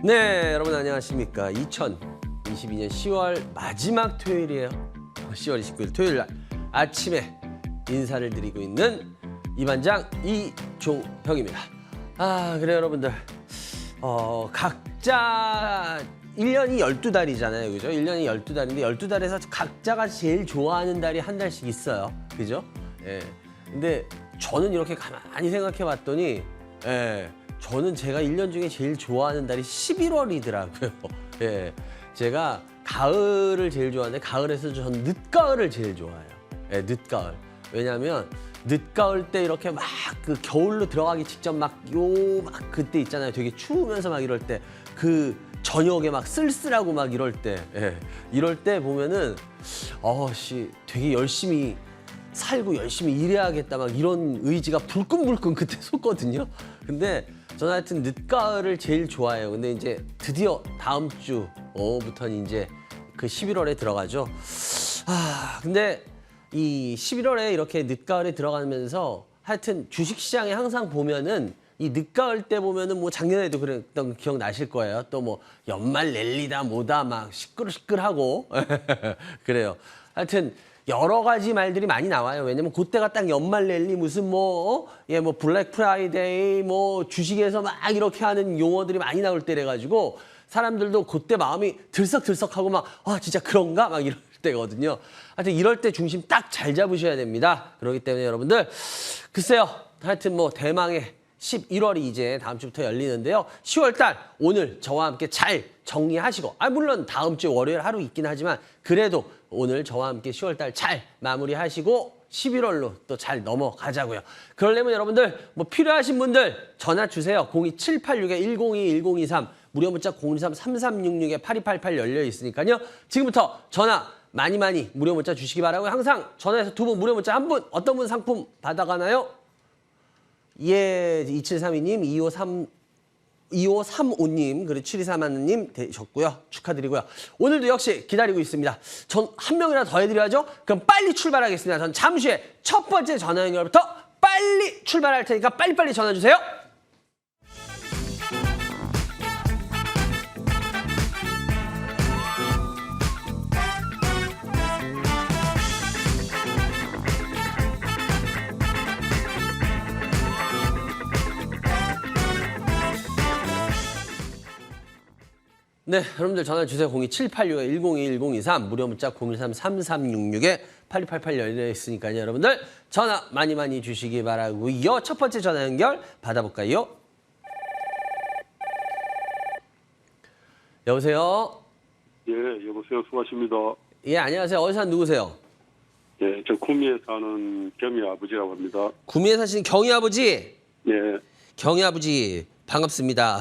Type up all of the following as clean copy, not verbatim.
네, 여러분 안녕하십니까. 2022년 10월 마지막 토요일이에요. 10월 29일 토요일 날 아침에 인사를 드리고 있는 이반장 이종형입니다. 그래요 여러분들. 각자 1년이 12달이잖아요. 그죠? 1년이 12달인데 12달에서 각자가 제일 좋아하는 달이 한 달씩 있어요. 그죠? 예. 근데 저는 이렇게 가만히 생각해 봤더니 저는 제가 1년 중에 제일 좋아하는 달이 11월이더라고요. 예. 제가 가을을 제일 좋아하는데 가을에서 저는 늦가을을 제일 좋아해요. 예, 늦가을. 왜냐면 늦가을 때 이렇게 막 그 겨울로 들어가기 직전 막 그때 있잖아요. 되게 추우면서 막 이럴 때 그 저녁에 막 쓸쓸하고 막 이럴 때 이럴 때 보면은 되게 열심히 살고 열심히 일해야겠다 막 이런 의지가 불끈불끈 그때 솟거든요. 근데 저는 하여튼 늦가을을 제일 좋아해요. 근데 이제 드디어 다음 주부터는 이제 그 11월에 들어가죠. 근데 이 11월에 이렇게 늦가을에 들어가면서 하여튼 주식시장에 항상 보면은 이 늦가을 때 보면은 뭐 작년에도 그랬던 기억 나실 거예요. 또 뭐 연말 랠리다 뭐다 막 시끌시끌하고 그래요. 하여튼 여러 가지 말들이 많이 나와요. 왜냐면 그때가 딱 연말 랠리 무슨 뭐 블랙 프라이데이 뭐 주식에서 막 이렇게 하는 용어들이 많이 나올 때래 가지고 사람들도 그때 마음이 들썩들썩하고 막 진짜 그런가 막 이럴 때거든요. 하여튼 이럴 때 중심 딱 잘 잡으셔야 됩니다. 그렇기 때문에 여러분들 글쎄요. 하여튼 뭐 대망의 11월이 이제 다음 주부터 열리는데요. 10월 달 오늘 저와 함께 잘 정리하시고 물론 다음 주 월요일 하루 있긴 하지만 그래도 오늘 저와 함께 10월 달 잘 마무리하시고 11월로 또 잘 넘어가자고요. 그러려면 여러분들 뭐 필요하신 분들 전화 주세요. 02786-102-1023 무료 문자 023-3366-8288 열려 있으니까요. 지금부터 전화 많이 무료 문자 주시기 바라고요. 항상 전화해서 2분 무료 문자 1분 어떤 분 상품 받아가나요? 예, 2732님, 2535님, 그리고 7231님 되셨고요. 축하드리고요. 오늘도 역시 기다리고 있습니다. 전 한 명이라도 더 해드려야죠. 그럼 빨리 출발하겠습니다. 전 잠시 후에 첫 번째 전화 연결부터 빨리 출발할 테니까 빨리빨리 전화 주세요. 네, 여러분들 전화 주세요. 02786-102-1023 무료 문자 013-3366-8288 열려 있으니까요. 여러분들 전화 많이 주시기 바라고요. 첫 번째 전화 연결 받아볼까요? 여보세요? 예, 여보세요. 수고하십니다. 예, 안녕하세요. 어디서 사는 누구세요? 예, 저 구미에 사는 겸이 아버지라고 합니다. 구미에 사시는 경희 아버지? 예, 경희 아버지 반갑습니다.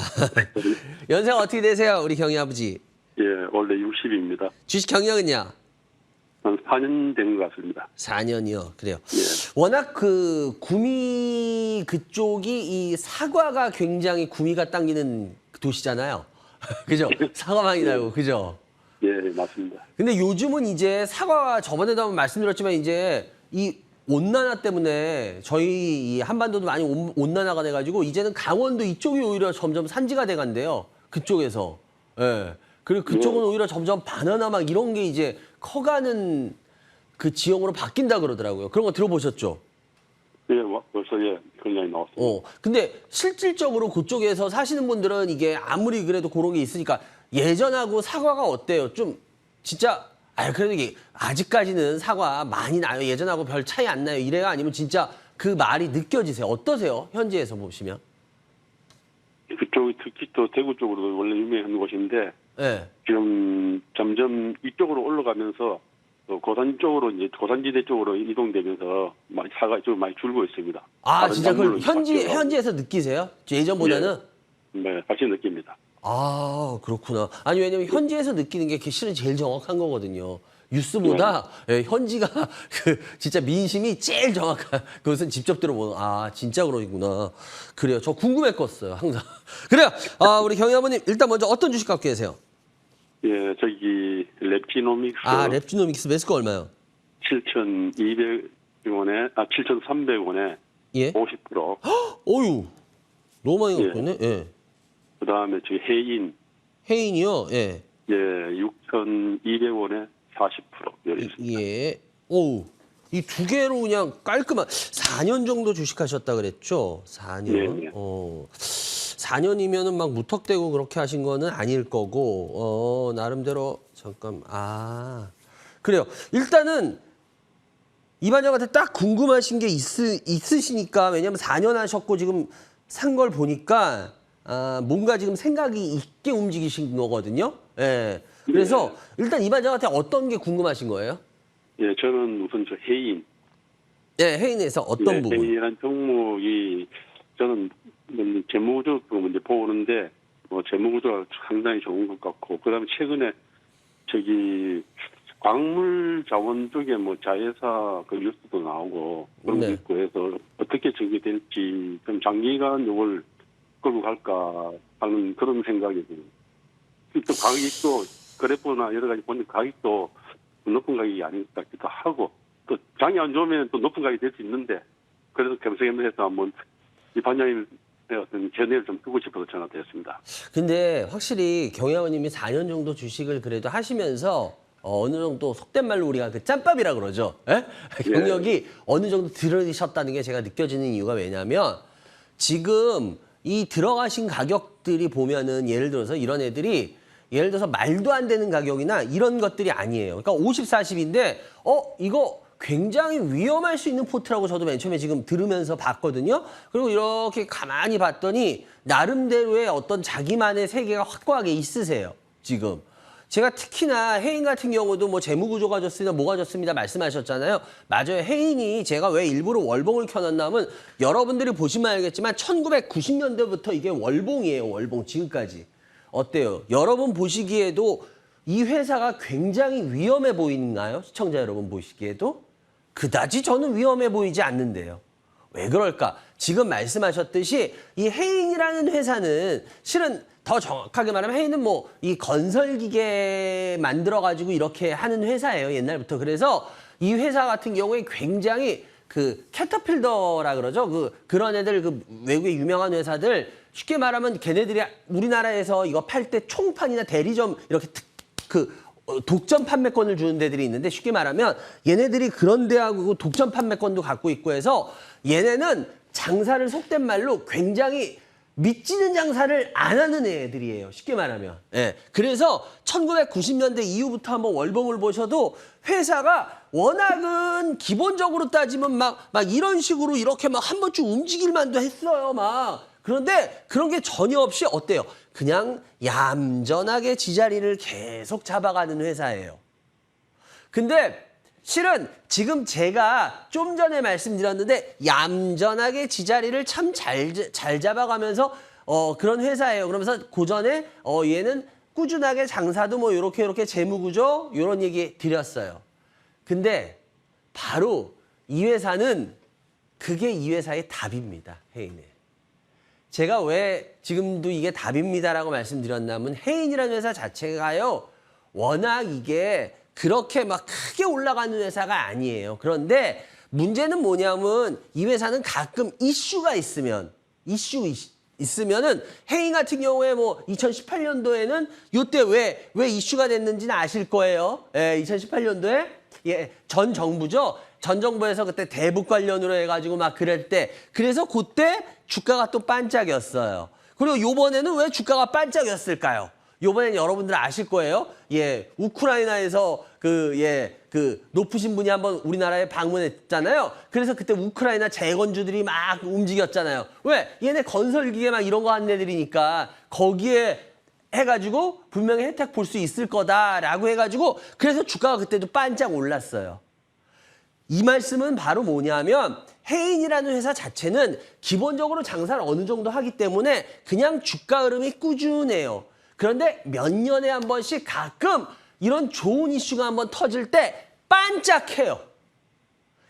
연세가 어떻게 되세요, 우리 경희 아버지? 예, 원래 60입니다. 주식 경력은요? 한 4년 된 것 같습니다. 4년이요. 그래요. 예. 워낙 그 구미 그쪽이 이 사과가 굉장히 구미가 당기는 도시잖아요. 그죠? 사과 많이 나고 그죠? 예, 맞습니다. 근데 요즘은 이제 사과가 저번에도 한번 말씀드렸지만 이제 이 온난화 때문에 저희 이 한반도도 많이 온난화가 돼가지고 이제는 강원도 이쪽이 오히려 점점 산지가 돼간대요. 그쪽에서. 예. 그리고 그쪽은 오히려 점점 바나나 막 이런 게 이제 커가는 그 지형으로 바뀐다 그러더라고요. 그런 거 들어보셨죠? 예, 벌써 그런 얘기 나왔습니다. 근데 실질적으로 그쪽에서 사시는 분들은 이게 아무리 그래도 그런 게 있으니까 예전하고 사과가 어때요? 좀 진짜 그래도 이게 아직까지는 사과 많이 나요. 예전하고 별 차이 안 나요. 이래요? 아니면 진짜 그 말이 느껴지세요? 어떠세요? 현지에서 보시면? 그쪽이 특히 또 대구 쪽으로 원래 유명한 곳인데 네. 지금 점점 이쪽으로 올라가면서 또 고산 쪽으로 이제 고산지대 쪽으로 이동되면서 사과 좀 많이 줄고 있습니다. 진짜 그걸 현지에서 느끼세요? 예전보다는? 네, 같이 느낍니다. 그렇구나. 아니 왜냐면 현지에서 느끼는 게 실은 제일 정확한 거거든요. 뉴스보다 현지가 진짜 민심이 제일 정확한 그것은 직접 들어보는 진짜 그러구나. 그래요. 저 궁금했었어요 항상. 그래요. 우리 경희 아버님 일단 먼저 어떤 주식 갖고 계세요? 예, 저기 랩지노믹스. 랩지노믹스 매수가 얼마요? 7,200원에 7,300원에 예? 50%. 어유 너무 많이 갖고 있네. 예. 그다음에 저기 해인 해인이요. 예. 예, 6,200원에 40% 열렸습니다. 예. 오. 이 두 개로 그냥 깔끔한 4년 정도 주식하셨다 그랬죠? 4년. 네, 네. 4년이면은 막 무턱대고 그렇게 하신 거는 아닐 거고. 나름대로 잠깐. 그래요. 일단은 이 반장한테 딱 궁금하신 게 있으시니까, 왜냐면 4년 하셨고 지금 산 걸 보니까 뭔가 지금 생각이 있게 움직이신 거거든요. 예. 그래서 일단 이 반장한테 어떤 게 궁금하신 거예요? 예, 저는 우선 저 해인. 네, 해인에서 어떤 예, 부분? 해인이라는 종목이 저는 재무구조 먼저 보는데 재무구조가 상당히 좋은 것 같고, 그다음에 최근에 저기 광물 자원 쪽에 뭐 자회사 그 뉴스도 나오고 그런 게 네. 있고 해서 어떻게 전개될지 좀 장기간 이걸 끌고 갈까 하는 그런 생각이 들어요. 또 가격도 그래프나 여러 가지 보니까 가격도 높은 가격이 아닐까 싶기도 하고, 또 장이 안 좋으면 또 높은 가격이 될 수 있는데, 그래서 겸사겸사해서 한번 이 반장님의 어떤 견해를 좀 듣고 싶어서 전화드렸습니다. 근데 확실히 경영님이 4년 정도 주식을 그래도 하시면서 어느 정도 속된 말로 우리가 그 짬밥이라 그러죠. 예? 경력이 어느 정도 들으셨다는 게 제가 느껴지는 이유가 왜냐면 지금 이 들어가신 가격들이 보면은 예를 들어서 이런 애들이 예를 들어서 말도 안 되는 가격이나 이런 것들이 아니에요. 그러니까 50, 40인데 이거 굉장히 위험할 수 있는 포트라고 저도 맨 처음에 지금 들으면서 봤거든요. 그리고 이렇게 가만히 봤더니 나름대로의 어떤 자기만의 세계가 확고하게 있으세요. 지금. 제가 특히나 해인 같은 경우도 뭐 재무구조가 좋습니다, 뭐가 좋습니다 말씀하셨잖아요. 맞아요. 해인이 제가 왜 일부러 월봉을 켜놨냐면 여러분들이 보시면 알겠지만 1990년대부터 이게 월봉이에요. 월봉 지금까지. 어때요? 여러분 보시기에도 이 회사가 굉장히 위험해 보이는가요? 시청자 여러분 보시기에도? 그다지 저는 위험해 보이지 않는데요. 왜 그럴까? 지금 말씀하셨듯이 이 해인이라는 회사는 실은 더 정확하게 말하면 해인은 뭐 이 건설기계 만들어가지고 이렇게 하는 회사예요. 옛날부터. 그래서 이 회사 같은 경우에 굉장히 그 캐터필더라 그러죠. 그런 애들 그 외국의 유명한 회사들 쉽게 말하면 걔네들이 우리나라에서 이거 팔 때 총판이나 대리점 이렇게 독점 판매권을 주는 데들이 있는데 쉽게 말하면 얘네들이 그런 데하고 독점 판매권도 갖고 있고 해서 얘네는 장사를 속된 말로 굉장히 믿지는 장사를 안 하는 애들이에요. 쉽게 말하면. 예. 그래서 1990년대 이후부터 한번 월봉을 보셔도 회사가 워낙은 기본적으로 따지면 막 이런 식으로 이렇게 막 한 번쯤 움직일 만도 했어요. 그런데 그런 게 전혀 없이 어때요? 그냥 얌전하게 지자리를 계속 잡아가는 회사예요. 근데 실은 지금 제가 좀 전에 말씀드렸는데 얌전하게 지자리를 참 잘 잡아가면서 그런 회사예요. 그러면서 고전에 얘는 꾸준하게 장사도 뭐 요렇게 재무구조 요런 얘기 드렸어요. 근데 바로 이 회사는 그게 이 회사의 답입니다. 해인에. 제가 왜 지금도 이게 답입니다라고 말씀드렸냐면 해인이라는 회사 자체가요. 워낙 이게 그렇게 막 크게 올라가는 회사가 아니에요. 그런데 문제는 뭐냐면 이 회사는 가끔 이슈가 있으면은 해인 같은 경우에 뭐 2018년도에는 요때 왜 이슈가 됐는지는 아실 거예요. 예, 2018년도에 전 정부죠. 전 정부에서 그때 대북 관련으로 해가지고 막 그럴 때 그래서 그때 주가가 또 반짝였어요. 그리고 요번에는 왜 주가가 반짝였을까요? 요번엔 여러분들 아실 거예요. 예, 우크라이나에서 높으신 분이 한번 우리나라에 방문했잖아요. 그래서 그때 우크라이나 재건주들이 막 움직였잖아요. 왜? 얘네 건설기계 막 이런 거 하는 애들이니까 거기에 해가지고 분명히 혜택 볼 수 있을 거다라고 해가지고 그래서 주가가 그때도 반짝 올랐어요. 이 말씀은 바로 뭐냐면 해인이라는 회사 자체는 기본적으로 장사를 어느 정도 하기 때문에 그냥 주가 흐름이 꾸준해요. 그런데 몇 년에 한 번씩 가끔 이런 좋은 이슈가 한번 터질 때 반짝해요.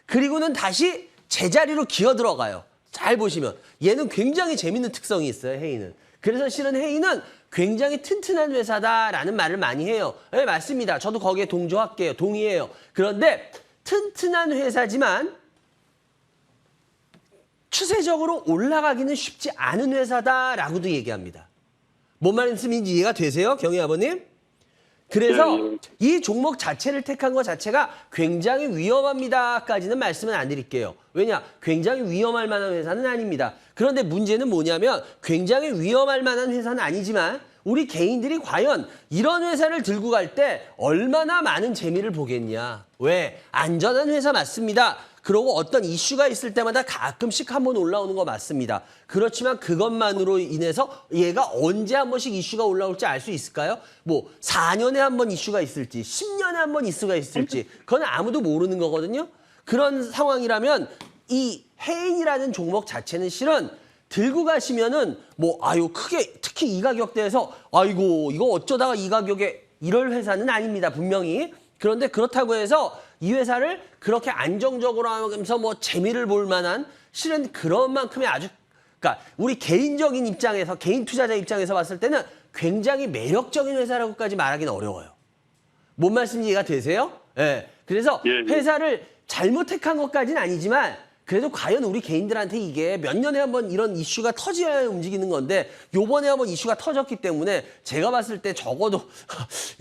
그리고는 다시 제자리로 기어 들어가요. 잘 보시면 얘는 굉장히 재밌는 특성이 있어요. 해인은. 그래서 실은 해인은 굉장히 튼튼한 회사다라는 말을 많이 해요. 네, 맞습니다. 저도 거기에 동조할게요. 동의해요. 그런데 튼튼한 회사지만 추세적으로 올라가기는 쉽지 않은 회사다라고도 얘기합니다. 뭔 말씀인지 이해가 되세요, 경희 아버님? 그래서 예, 예. 이 종목 자체를 택한 것 자체가 굉장히 위험합니다까지는 말씀은 안 드릴게요. 왜냐? 굉장히 위험할 만한 회사는 아닙니다. 그런데 문제는 뭐냐면 굉장히 위험할 만한 회사는 아니지만 우리 개인들이 과연 이런 회사를 들고 갈 때 얼마나 많은 재미를 보겠냐. 왜? 안전한 회사 맞습니다. 그러고 어떤 이슈가 있을 때마다 가끔씩 한번 올라오는 거 맞습니다. 그렇지만 그것만으로 인해서 얘가 언제 한 번씩 이슈가 올라올지 알 수 있을까요? 뭐 4년에 한 번 이슈가 있을지 10년에 한 번 이슈가 있을지 그건 아무도 모르는 거거든요. 그런 상황이라면 이 해인이라는 종목 자체는 실은 들고 가시면은 뭐 아유 크게 특히 이 가격대에서 아이고 이거 어쩌다가 이 가격에 이럴 회사는 아닙니다. 분명히. 그런데 그렇다고 해서 이 회사를 그렇게 안정적으로 하면서 뭐 재미를 볼 만한 실은 그런 만큼의 아주 그러니까 우리 개인적인 입장에서 개인 투자자 입장에서 봤을 때는 굉장히 매력적인 회사라고까지 말하기는 어려워요. 뭔 말씀인지 이해가 되세요? 예. 그래서 예, 예. 회사를 잘못 택한 것까지는 아니지만 그래도 과연 우리 개인들한테 이게 몇 년에 한 번 이런 이슈가 터져야 움직이는 건데 요번에 한번 이슈가 터졌기 때문에 제가 봤을 때 적어도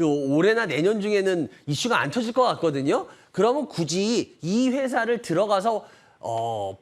요 올해나 내년 중에는 이슈가 안 터질 것 같거든요. 그러면 굳이 이 회사를 들어가서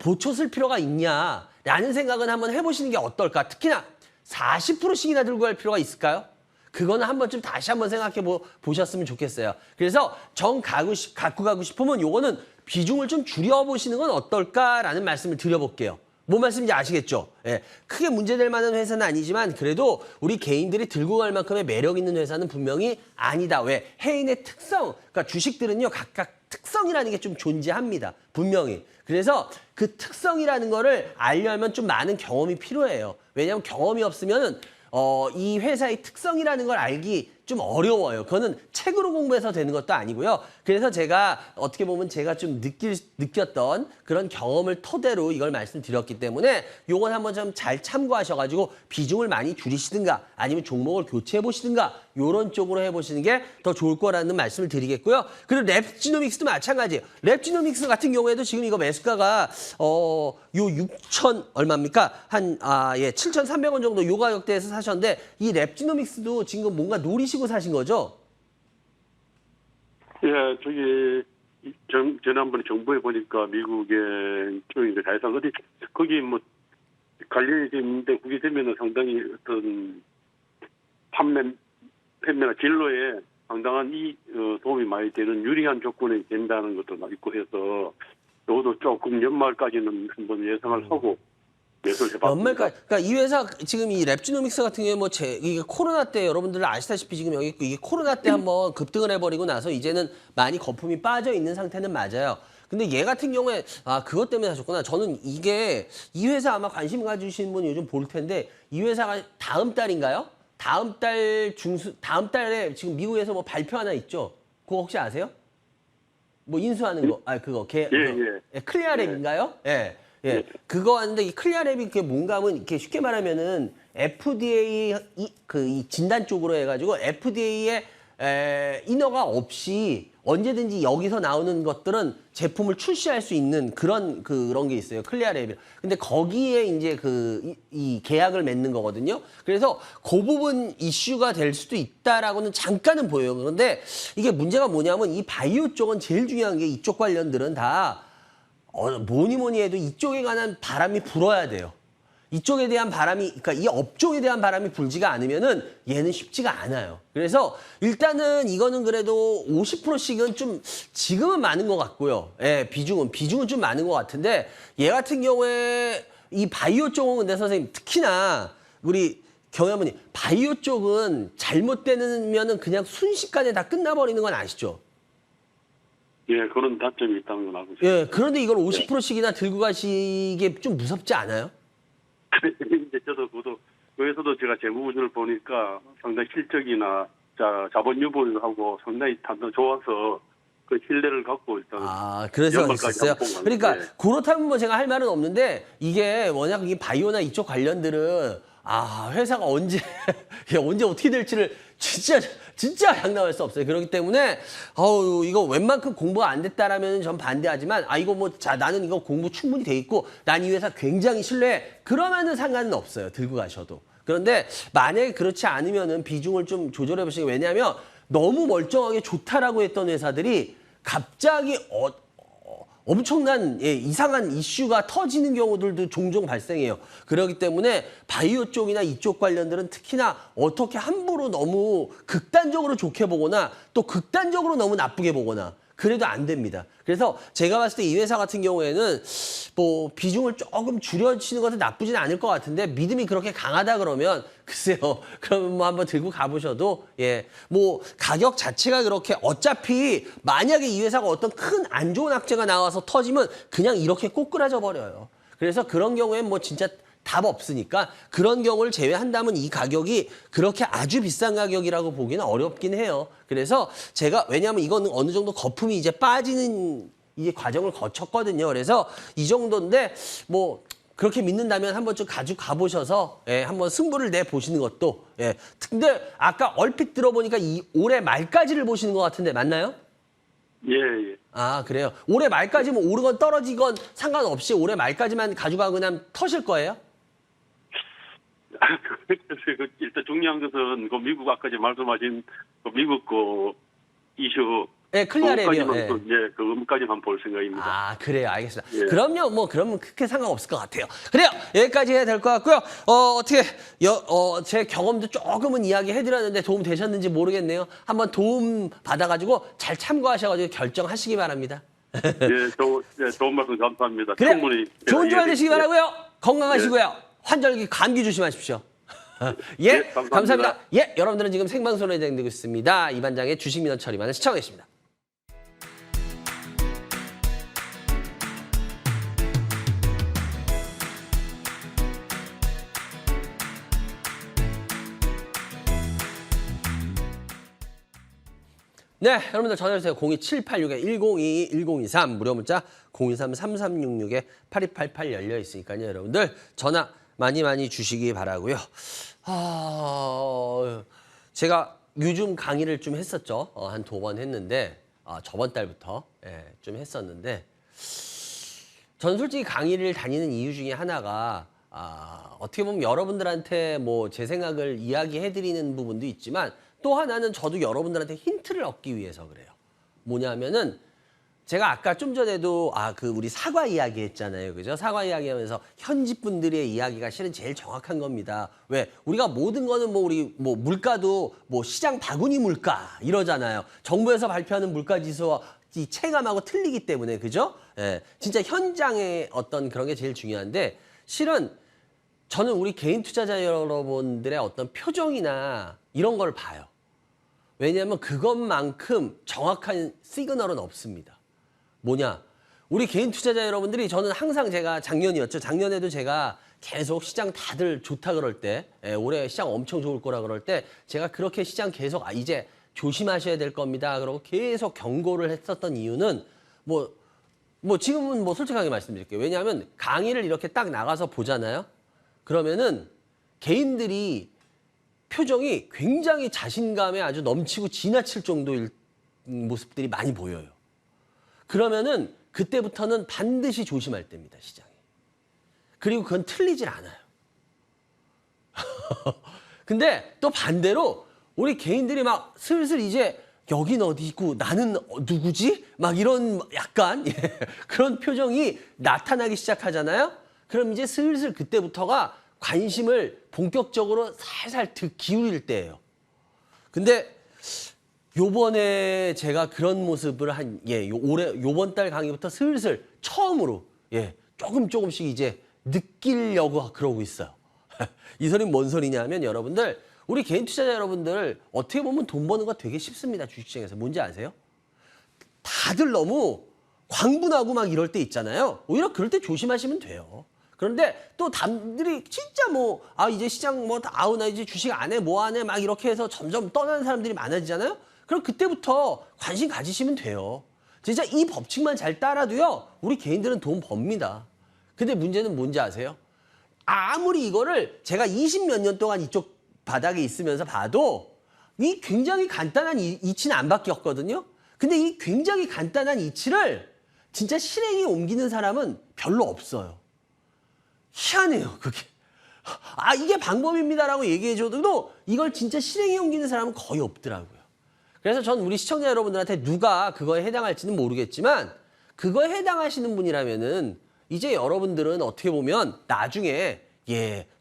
보초 쓸 필요가 있냐라는 생각은 한번 해보시는 게 어떨까. 특히나 40%씩이나 들고 갈 필요가 있을까요? 그거는 한 번쯤 다시 한번 생각해 보셨으면 좋겠어요. 그래서 갖고 가고 싶으면 요거는 비중을 좀 줄여보시는 건 어떨까라는 말씀을 드려볼게요. 뭔 말씀인지 아시겠죠? 예, 크게 문제될 만한 회사는 아니지만 그래도 우리 개인들이 들고 갈 만큼의 매력 있는 회사는 분명히 아니다. 왜? 해인의 특성, 그러니까 주식들은요 각각 특성이라는 게 좀 존재합니다. 분명히. 그래서 그 특성이라는 거를 알려면 좀 많은 경험이 필요해요. 왜냐하면 경험이 없으면은 이 회사의 특성이라는 걸 알기 좀 어려워요. 그거는 책으로 공부해서 되는 것도 아니고요. 그래서 제가 어떻게 보면 제가 좀 느꼈던 그런 경험을 토대로 이걸 말씀드렸기 때문에 요건 한번 좀 잘 참고하셔가지고 비중을 많이 줄이시든가 아니면 종목을 교체해 보시든가 요런 쪽으로 해보시는 게 더 좋을 거라는 말씀을 드리겠고요. 그리고 랩지노믹스도 마찬가지예요. 랩지노믹스 같은 경우에도 지금 이거 매수가가 요 6천 얼마입니까? 한 7,300원 정도 요 가격대에서 사셨는데 이 랩지노믹스도 지금 뭔가 노리시고 사신 거죠? 예, 저기 지난번에 정부에 보니까 미국의 쪽인가 자회사 어디 거기 뭐 관련이 있는데 그게 되면은 상당히 어떤 판매나 진로에 상당한 도움이 많이 되는 유리한 조건이 된다는 것도 있고 해서 저도 조금 연말까지는 한번 예상을 하고 매수를 해봤습니다. 연말까지. 그러니까 이 회사 지금 이 랩지노믹스 같은 경우에 뭐 이게 코로나 때 여러분들 아시다시피 지금 여기 있고 이게 코로나 때 한번 급등을 해버리고 나서 이제는 많이 거품이 빠져 있는 상태는 맞아요. 근데 얘 같은 경우에 그것 때문에 하셨구나. 저는 이게 이 회사 아마 관심 가지신 분 요즘 볼 텐데 이 회사가 다음 달인가요? 다음 달에 지금 미국에서 뭐 발표 하나 있죠. 그거 혹시 아세요? 뭐 인수하는 거, 클리어랩인가요? 예. 예. 그거 하는데 이 클리어랩이 그게 뭔가 하면 이렇게 쉽게 말하면은 FDA 이 진단 쪽으로 해가지고 FDA의 인허가 없이 언제든지 여기서 나오는 것들은 제품을 출시할 수 있는 그런 게 있어요. 클리어랩이. 근데 거기에 이제 이 계약을 맺는 거거든요. 그래서 그 부분 이슈가 될 수도 있다라고는 잠깐은 보여요. 그런데 이게 문제가 뭐냐면 이 바이오 쪽은 제일 중요한 게 이쪽 관련들은 다 뭐니 해도 이쪽에 관한 바람이 불어야 돼요. 이쪽에 대한 바람이, 그러니까 이 업종에 대한 바람이 불지가 않으면은 얘는 쉽지가 않아요. 그래서 일단은 이거는 그래도 50%씩은 좀 지금은 많은 것 같고요. 예, 비중은 좀 많은 것 같은데 얘 같은 경우에 이 바이오 쪽은 근데 선생님 특히나 우리 경영부님 바이오 쪽은 잘못되면은 그냥 순식간에 다 끝나버리는 건 아시죠? 예, 그런 단점이 있다는 건 알고 있습니다. 예, 그런데 이걸 50%씩이나 들고 가시기에 좀 무섭지 않아요? 이제 저도 그에서도 제가 재무구조를 보니까 상당히 실적이나 자본 유보하고 상당히 단도 좋아서 그 신뢰를 갖고 일단 그래서 연말까지 있었어요. 한번 본 그러니까 건데. 그렇다면 뭐 제가 할 말은 없는데 이게 워낙 이 바이오나 이쪽 관련들은 회사가 언제 언제 어떻게 될지를 진짜 장담할 수 없어요. 그렇기 때문에 이거 웬만큼 공부가 안 됐다라면 전 반대하지만 이거 나는 이거 공부 충분히 돼 있고 난 이 회사 굉장히 신뢰해. 그러면은 상관은 없어요. 들고 가셔도. 그런데 만약에 그렇지 않으면은 비중을 좀 조절해 보시는 게, 왜냐하면 너무 멀쩡하게 좋다라고 했던 회사들이 갑자기 엄청난 이상한 이슈가 터지는 경우들도 종종 발생해요. 그렇기 때문에 바이오 쪽이나 이쪽 관련들은 특히나 어떻게 함부로 너무 극단적으로 좋게 보거나 또 극단적으로 너무 나쁘게 보거나 그래도 안 됩니다. 그래서 제가 봤을 때 이 회사 같은 경우에는 뭐 비중을 조금 줄여치는 것은 나쁘진 않을 것 같은데, 믿음이 그렇게 강하다 그러면 글쎄요. 그러면 뭐 한번 들고 가보셔도 뭐 가격 자체가 그렇게, 어차피 만약에 이 회사가 어떤 큰 안 좋은 악재가 나와서 터지면 그냥 이렇게 꼬꾸라져 버려요. 그래서 그런 경우엔 뭐 진짜 답 없으니까 그런 경우를 제외한다면 이 가격이 그렇게 아주 비싼 가격이라고 보기는 어렵긴 해요. 그래서 제가, 왜냐하면 이거는 어느 정도 거품이 이제 빠지는 이 과정을 거쳤거든요. 그래서 이 정도인데 뭐 그렇게 믿는다면 한번 좀 가지고 가보셔서 한번 승부를 내보시는 것도. 근데 아까 얼핏 들어보니까 이 올해 말까지를 보시는 것 같은데 맞나요? 예. 그래요. 올해 말까지 뭐 오르건 떨어지건 상관없이 올해 말까지만 가져가고 그냥 터실 거예요? 그래서 일단 중요한 것은 그 미국 아까 말씀하신 그 미국 그 이슈. 클리어 레비요. 그것까지만 볼 생각입니다. 그래요. 알겠습니다. 예. 그럼요. 뭐 그러면 크게 상관없을 것 같아요. 그래요. 여기까지 해야 될 것 같고요. 어떻게 제 경험도 조금은 이야기해드렸는데 도움 되셨는지 모르겠네요. 한번 도움 받아가지고 잘 참고하셔가지고 결정하시기 바랍니다. 좋은 말씀 감사합니다. 그래요. 충분히 좋은 주말 되시기 바라고요. 건강하시고요. 환절기 감기 조심하십시오. 감사합니다. 여러분들은 지금 생방송으로 진행되고 있습니다. 이 반장의 주식 민원 처리만을 시청하고 계십니다. 네, 여러분들 전화주세요. 02786-1022-1023 무료 문자 023-3366-8288 열려 있으니까요. 여러분들 전화 많이 주시기 바라고요. 제가 요즘 강의를 좀 했었죠. 한 2번 했는데 저번 달부터 좀 했었는데, 저는 솔직히 강의를 다니는 이유 중에 하나가 어떻게 보면 여러분들한테 뭐 제 생각을 이야기해드리는 부분도 있지만, 또 하나는 저도 여러분들한테 힌트를 얻기 위해서 그래요. 뭐냐면은 제가 아까 좀 전에도 우리 사과 이야기 했잖아요. 그죠? 사과 이야기하면서 현지 분들의 이야기가 실은 제일 정확한 겁니다. 왜? 우리가 모든 거는 물가도 시장 바구니 물가 이러잖아요. 정부에서 발표하는 물가 지수와 이 체감하고 틀리기 때문에, 그죠? 진짜 현장의 어떤 그런 게 제일 중요한데, 실은 저는 우리 개인 투자자 여러분들의 어떤 표정이나 이런 걸 봐요. 왜냐하면 그것만큼 정확한 시그널은 없습니다. 뭐냐? 우리 개인 투자자 여러분들이, 저는 항상 제가 작년이었죠. 작년에도 제가 계속 시장 다들 좋다 그럴 때, 올해 시장 엄청 좋을 거라 그럴 때 제가 그렇게 시장 계속 이제 조심하셔야 될 겁니다. 그러고 계속 경고를 했었던 이유는 지금은 솔직하게 말씀드릴게요. 왜냐하면 강의를 이렇게 딱 나가서 보잖아요. 그러면은 개인들이 표정이 굉장히 자신감에 아주 넘치고 지나칠 정도의 모습들이 많이 보여요. 그러면은 그때부터는 반드시 조심할 때입니다, 시장이. 그리고 그건 틀리질 않아요. 근데 또 반대로 우리 개인들이 막 슬슬 이제 여긴 어디고 나는 누구지? 막 이런 약간 그런 표정이 나타나기 시작하잖아요. 그럼 이제 슬슬 그때부터가 관심을 본격적으로 살살 기울일 때예요. 근데 요번에 제가 그런 모습을 요번 달 강의부터 슬슬 처음으로 조금씩 이제 느끼려고 그러고 있어요. 이 소리는 뭔 소리냐면, 여러분들, 우리 개인 투자자 여러분들 어떻게 보면 돈 버는 거 되게 쉽습니다. 주식시장에서. 뭔지 아세요? 다들 너무 광분하고 막 이럴 때 있잖아요. 오히려 그럴 때 조심하시면 돼요. 그런데 또 남들이 진짜 이제 시장 나 이제 주식 안 해, 뭐 안 해, 막 이렇게 해서 점점 떠나는 사람들이 많아지잖아요. 그럼 그때부터 관심 가지시면 돼요. 진짜 이 법칙만 잘 따라도요. 우리 개인들은 돈 법니다. 근데 문제는 뭔지 아세요? 아무리 이거를 제가 20몇 년 동안 이쪽 바닥에 있으면서 봐도 이 굉장히 간단한 이치는 안 바뀌었거든요. 근데 이 굉장히 간단한 이치를 진짜 실행에 옮기는 사람은 별로 없어요. 희한해요, 그게. 아, 이게 방법입니다라고 얘기해줘도 이걸 진짜 실행에 옮기는 사람은 거의 없더라고요. 그래서 전 우리 시청자 여러분들한테 누가 그거에 해당할지는 모르겠지만 그거에 해당하시는 분이라면은 이제 여러분들은 어떻게 보면 나중에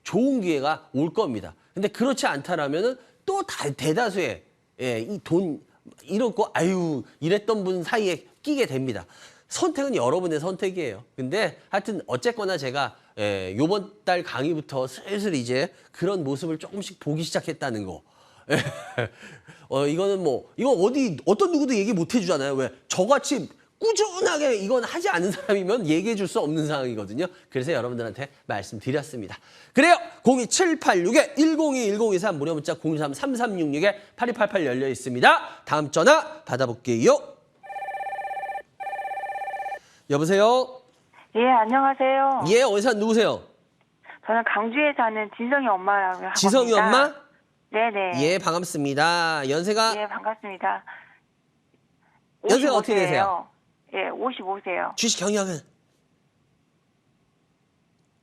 좋은 기회가 올 겁니다. 근데 그렇지 않다라면은 또 대다수의 이 돈 잃었고 아유 이랬던 분 사이에 끼게 됩니다. 선택은 여러분의 선택이에요. 근데 하여튼 어쨌거나 제가 요번 달 강의부터 슬슬 이제 그런 모습을 조금씩 보기 시작했다는 거. 이거는 뭐 이거 어떤 누구도 얘기 못 해주잖아요. 왜 저같이 꾸준하게 이건 하지 않은 사람이면 얘기해 줄 수 없는 상황이거든요. 그래서 여러분들한테 말씀드렸습니다. 그래요. 02786-1021-1023 무료 문자 013-3366-8288 열려 있습니다. 다음 전화 받아볼게요. 여보세요? 예, 안녕하세요. 예, 어디서 누구세요? 저는 강주에 사는 진성이 엄마라고 합니다. 지성이 엄마? 네네. 예, 반갑습니다. 연세가? 예, 반갑습니다. 연세가 어떻게 55세예요. 되세요? 예, 55세요. 주식 경력은?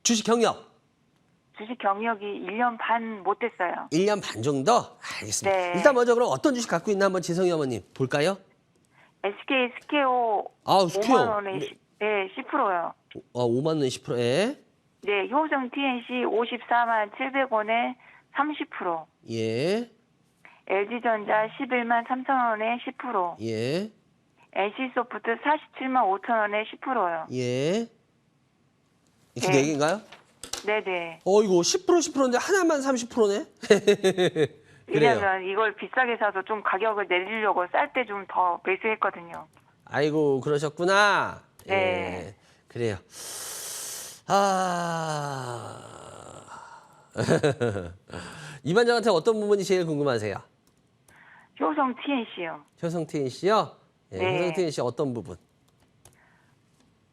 주식 경력? 주식 경력이 1년 반 못 됐어요. 1년 반 정도? 알겠습니다. 네. 일단 먼저 그럼 어떤 주식 갖고 있나 한번 지성이 어머님 볼까요? SK 스케오 아, 스퀘어. 5만 원에 10%요. 5만 원 10%에 네, 효성 TNC 54만 700원에 30%. 예, LG전자 11만 3천 원에 10%. 예, NC소프트 47만 5천 원에 10%요. 예. 이렇게 네. 네 개인가요? 네네. 이거 10%인데 하나만 30%네? 그래요. 왜냐면 이걸 비싸게 사서 좀 가격을 내리려고 쌀 때 좀 더 매수했거든요. 아이고, 그러셨구나. 네. 예, 그래요. 아. 이 반장한테 어떤 부분이 제일 궁금하세요? 효성 TNC요. 효성태인 씨요? 예, 네. 효성태인 씨 어떤 부분?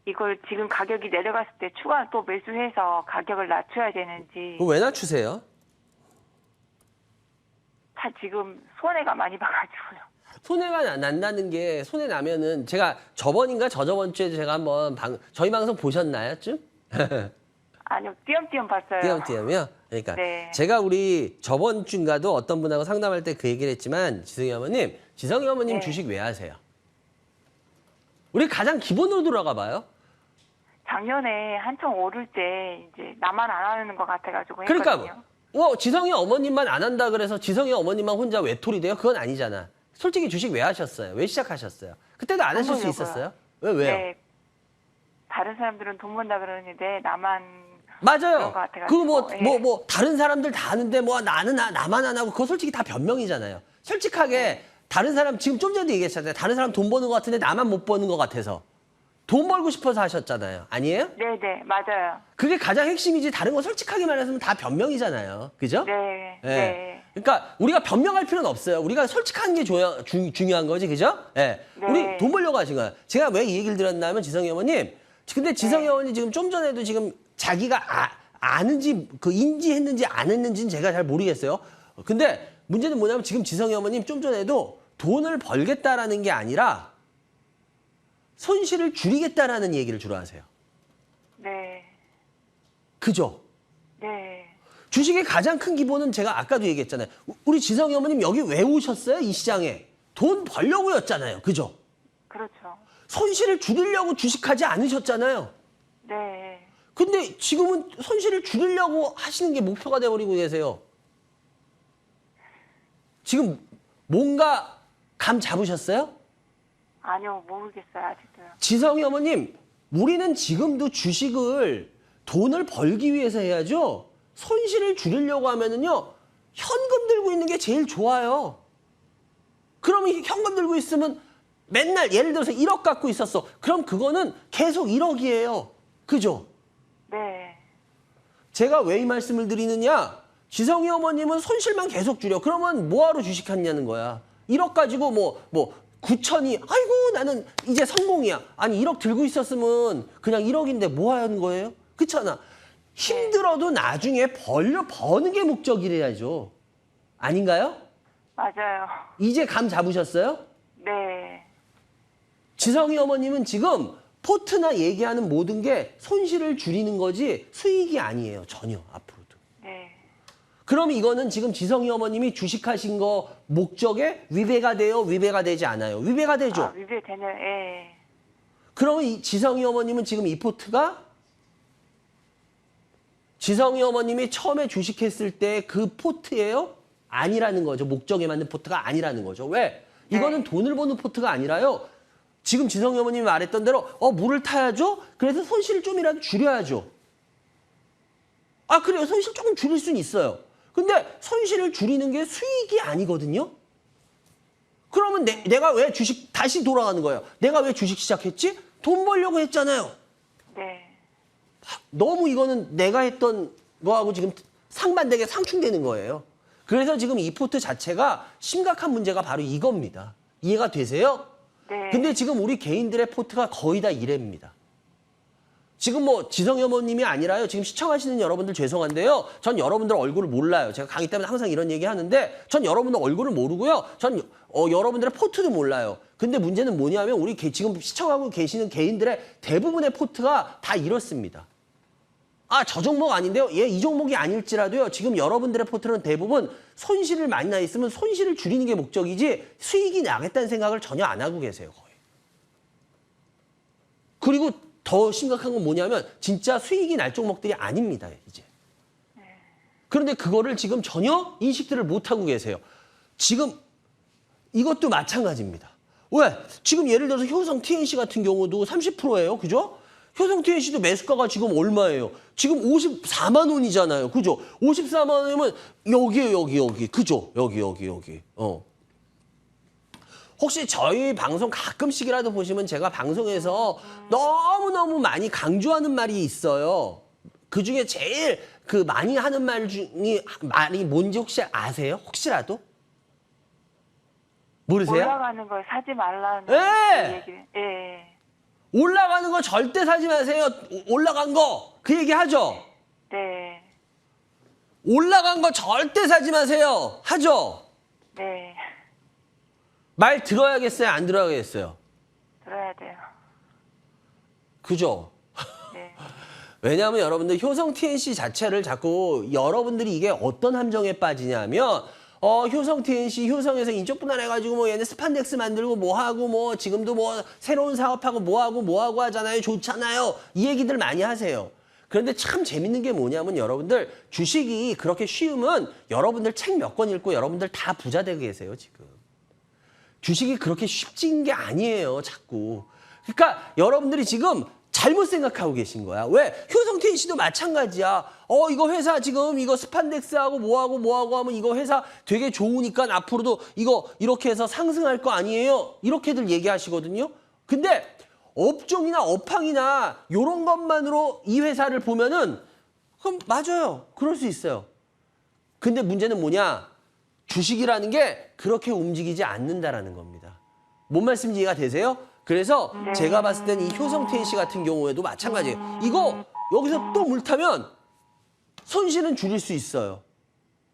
이걸 지금 가격이 내려갔을 때 추가 또 매수해서 가격을 낮춰야 되는지 그거 왜 낮추세요? 다 지금 손해가 많이 봐가지고요. 손해가 난다는 게 손해 나면은 제가 저번인가 저저번 주에 제가 한번 저희 방송 보셨나요? 좀? 아니요, 띄엄띄엄 봤어요. 띄엄띄엄이요? 그러니까 네. 제가 우리 저번 주인가도 어떤 분하고 상담할 때 그 얘기를 했지만 지성이 어머님 네. 주식 왜 하세요? 우리 가장 기본으로 돌아가 봐요. 작년에 한참 오를 때 이제 나만 안 하는 것 같아가지고 그러니까 했거든요. 지성이 어머님만 안 한다 그래서 지성이 어머님만 혼자 외톨이 돼요? 그건 아니잖아. 솔직히 주식 왜 하셨어요? 왜 시작하셨어요? 그때도 안 하실 수 돈 있었어요? 벌려고요. 왜요? 네. 다른 사람들은 돈 번다 그러는데 나만 맞아요. 그런 것 같아가지고, 뭐 다른 사람들 다 하는데 뭐 나만 안 하고 그거 솔직히 다 변명이잖아요. 솔직하게 다른 사람 지금 좀 전에도 얘기했잖아요. 다른 사람 돈 버는 것 같은데 나만 못 버는 것 같아서 돈 벌고 싶어서 하셨잖아요. 아니에요? 네네, 맞아요. 그게 가장 핵심이지 다른 거 솔직하게 말해서는 다 변명이잖아요. 그죠? 네, 예. 네. 그러니까 우리가 변명할 필요는 없어요. 우리가 솔직한 게 중요한 거지, 그죠? 예. 네. 우리 돈 벌려고 하신 거예요. 제가 왜 이 얘기를 드렸냐면 지성이 어머님. 근데 지성이 네. 어머니 지금 좀 전에도 지금 자기가 아는지 인지했는지 안 했는지는 제가 잘 모르겠어요. 근데 문제는 뭐냐면 지금 지성이 어머님 좀 전에도 돈을 벌겠다라는 게 아니라 손실을 줄이겠다라는 얘기를 주로 하세요. 네, 그죠? 네. 주식의 가장 큰 기본은 제가 아까도 얘기했잖아요. 우리 지성이 어머님 여기 왜 오셨어요? 이 시장에. 돈 벌려고였잖아요. 그죠? 그렇죠. 손실을 줄이려고 주식하지 않으셨잖아요. 네. 근데 지금은 손실을 줄이려고 하시는 게 목표가 돼버리고 계세요. 지금 뭔가 감 잡으셨어요? 아니요, 모르겠어요, 아직도요. 지성이 어머님, 우리는 지금도 주식을 돈을 벌기 위해서 해야죠. 손실을 줄이려고 하면은요, 현금 들고 있는 게 제일 좋아요. 그러면 현금 들고 있으면 맨날 예를 들어서 1억 갖고 있었어. 그럼 그거는 계속 1억이에요. 그죠? 네. 제가 왜 이 말씀을 드리느냐? 지성이 어머님은 손실만 계속 줄여. 그러면 뭐하러 주식하냐는 거야. 1억 가지고 9천이 아이고 나는 이제 성공이야. 아니 1억 들고 있었으면 그냥 1억인데 뭐 하는 거예요? 그렇잖아. 힘들어도 나중에 버는 게 목적이래야죠. 아닌가요? 맞아요. 이제 감 잡으셨어요? 네. 지성이 어머님은 지금 포트나 얘기하는 모든 게 손실을 줄이는 거지 수익이 아니에요. 전혀 앞으로도. 네. 그럼 이거는 지금 지성이 어머님이 주식하신 거 목적에 위배가 돼요? 위배가 되지 않아요? 위배가 되죠. 아, 위배되네요. 예. 그러면 이 지성이 어머님은 지금 이 포트가 지성이 어머님이 처음에 주식했을 때 그 포트예요? 아니라는 거죠. 목적에 맞는 포트가 아니라는 거죠. 왜? 이거는 돈을 버는 포트가 아니라요. 지금 지성이 어머님이 말했던 대로 물을 타야죠. 그래서 손실을 좀이라도 줄여야죠. 아 그래요. 손실 조금 줄일 수는 있어요. 근데 손실을 줄이는 게 수익이 아니거든요. 그러면 내가 왜 주식 다시 돌아가는 거예요. 내가 왜 주식 시작했지? 돈 벌려고 했잖아요. 네. 너무 이거는 내가 했던 거하고 지금 상반되게 상충되는 거예요. 그래서 지금 이 포트 자체가 심각한 문제가 바로 이겁니다. 이해가 되세요? 네. 근데 지금 우리 개인들의 포트가 거의 다 이래입니다. 지금 뭐 지성이 어머님이 아니라요. 지금 시청하시는 여러분들 죄송한데요. 전 여러분들 얼굴을 몰라요. 제가 강의 때문에 항상 이런 얘기 하는데 전 여러분들 얼굴을 모르고요. 전 여러분들의 포트도 몰라요. 근데 문제는 뭐냐면 우리 지금 시청하고 계시는 개인들의 대부분의 포트가 다 이렇습니다. 아, 저 종목 아닌데요? 예, 이 종목이 아닐지라도요. 지금 여러분들의 포트는 대부분 손실을 많이 나 있으면 손실을 줄이는 게 목적이지 수익이 나겠다는 생각을 전혀 안 하고 계세요. 거의. 그리고 더 심각한 건 뭐냐면 진짜 수익이 날 종목들이 아닙니다. 이제. 그런데 그거를 지금 전혀 인식들을 못하고 계세요. 지금 이것도 마찬가지입니다. 왜? 지금 예를 들어서 효성 TNC 같은 경우도 30%예요. 그죠? 효성 TNC도 매수가가 지금 얼마예요? 지금 54만 원이잖아요. 그죠? 54만 원이면 여기에요, 여기. 그죠? 여기. 혹시 저희 방송 가끔씩이라도 보시면 제가 방송에서 너무너무 많이 강조하는 말이 있어요. 그중에 제일 많이 하는 말이 뭔지 혹시 아세요? 혹시라도? 모르세요? 올라가는 걸 사지 말라는 예! 그 얘기를. 예. 올라가는 거 절대 사지 마세요. 올라간 거. 그 얘기 하죠? 네. 올라간 거 절대 사지 마세요. 하죠? 네. 말 들어야겠어요? 안 들어야겠어요? 들어야 돼요. 그죠? 네. 왜냐하면 여러분들 효성 TNC 자체를 자꾸 여러분들이 이게 어떤 함정에 빠지냐면 효성 TNC 효성에서 인적 분할해가지고 뭐 얘네 스판덱스 만들고 뭐 하고 뭐 지금도 뭐 새로운 사업하고 뭐 하고 하잖아요. 좋잖아요. 이 얘기들 많이 하세요. 그런데 참 재밌는 게 뭐냐면 여러분들 주식이 그렇게 쉬우면 여러분들 책 몇 권 읽고 여러분들 다 부자 되고 계세요 지금. 주식이 그렇게 쉽진 게 아니에요 자꾸. 그러니까 여러분들이 지금 잘못 생각하고 계신 거야. 왜? 효성 TNC도 마찬가지야. 이거 회사 지금 이거 스판덱스하고 뭐하고 하면 이거 회사 되게 좋으니까 앞으로도 이거 이렇게 해서 상승할 거 아니에요? 이렇게들 얘기하시거든요. 근데 업종이나 업황이나 이런 것만으로 이 회사를 보면은 그럼 맞아요. 그럴 수 있어요. 근데 문제는 뭐냐? 주식이라는 게 그렇게 움직이지 않는다라는 겁니다. 뭔 말씀인지 이해가 되세요? 그래서 제가 봤을 때는 이 효성 TNC 같은 경우에도 마찬가지예요. 이거 여기서 또 물 타면 손실은 줄일 수 있어요.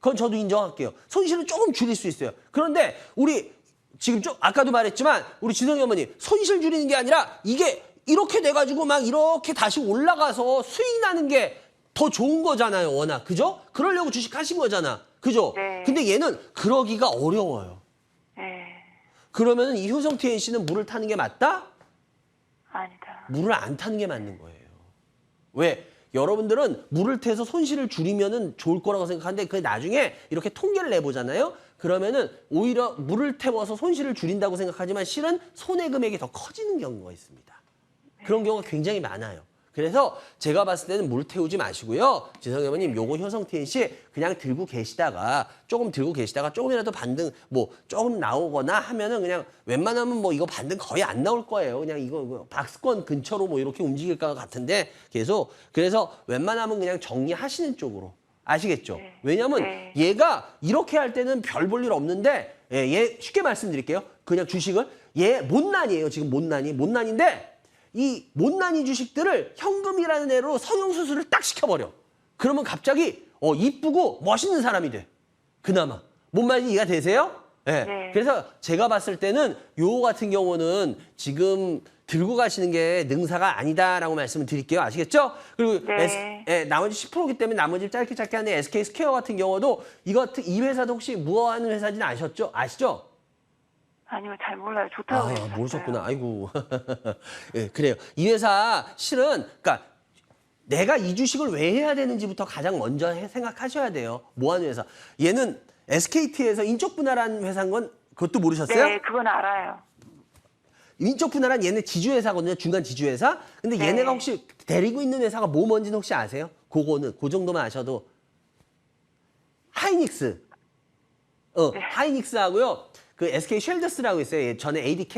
그건 저도 인정할게요. 손실은 조금 줄일 수 있어요. 그런데 우리 지금 좀 아까도 말했지만 우리 지성이 어머니 손실 줄이는 게 아니라 이게 이렇게 돼가지고 막 이렇게 다시 올라가서 수익 나는 게 더 좋은 거잖아요. 워낙. 그죠? 그러려고 주식하신 거잖아. 그죠? 네. 근데 얘는 그러기가 어려워요. 네. 그러면 이 효성 TNC는 물을 타는 게 맞다? 아니다. 물을 안 타는 게 맞는 거예요. 왜? 여러분들은 물을 태서 손실을 줄이면은 좋을 거라고 생각하는데 그 나중에 이렇게 통계를 내보잖아요. 그러면은 오히려 물을 태워서 손실을 줄인다고 생각하지만 실은 손해 금액이 더 커지는 경우가 있습니다. 그런 경우가 굉장히 많아요. 그래서 제가 봤을 때는 물 태우지 마시고요. 지성이 어머님 요거 효성 TNC 그냥 들고 계시다가 조금이라도 반등 뭐 조금 나오거나 하면은 그냥 웬만하면 뭐 이거 반등 거의 안 나올 거예요. 그냥 이거 박스권 근처로 뭐 이렇게 움직일 것 같은데 그래서 웬만하면 그냥 정리하시는 쪽으로 아시겠죠? 네. 왜냐면 네. 얘가 이렇게 할 때는 별 볼 일 없는데 얘 쉽게 말씀드릴게요. 그냥 주식을 얘 못난이에요. 지금 못난인데 이 못난이 주식들을 현금이라는 애로 성형수술을 딱 시켜버려. 그러면 갑자기 이쁘고 멋있는 사람이 돼. 그나마. 뭔 말인지 이해가 되세요? 네. 네. 그래서 제가 봤을 때는 요 같은 경우는 지금 들고 가시는 게 능사가 아니다라고 말씀을 드릴게요. 아시겠죠? 그리고 네. 나머지 10%이기 때문에 나머지 짧게 하는데 SK 스퀘어 같은 경우도 이 회사도 혹시 무엇하는 회사인지는 아시죠? 아니요, 잘 몰라요. 좋다고 그랬어요. 모르셨구나. 아이고. 예, 그래요. 이 회사 실은 그러니까 내가 이 주식을 왜 해야 되는지부터 가장 먼저 생각하셔야 돼요. 뭐 하는 회사. 얘는 SKT에서 인적 분할한 회사인 건 그것도 모르셨어요? 네, 그건 알아요. 인적 분할한 얘네 지주회사거든요. 중간 지주회사. 근데 네. 얘네가 혹시 데리고 있는 회사가 뭔지는 혹시 아세요? 그거는 그 정도만 아셔도 하이닉스. 네. 하이닉스하고요. 그 SK 쉘더스라고 있어요. 전에 ADT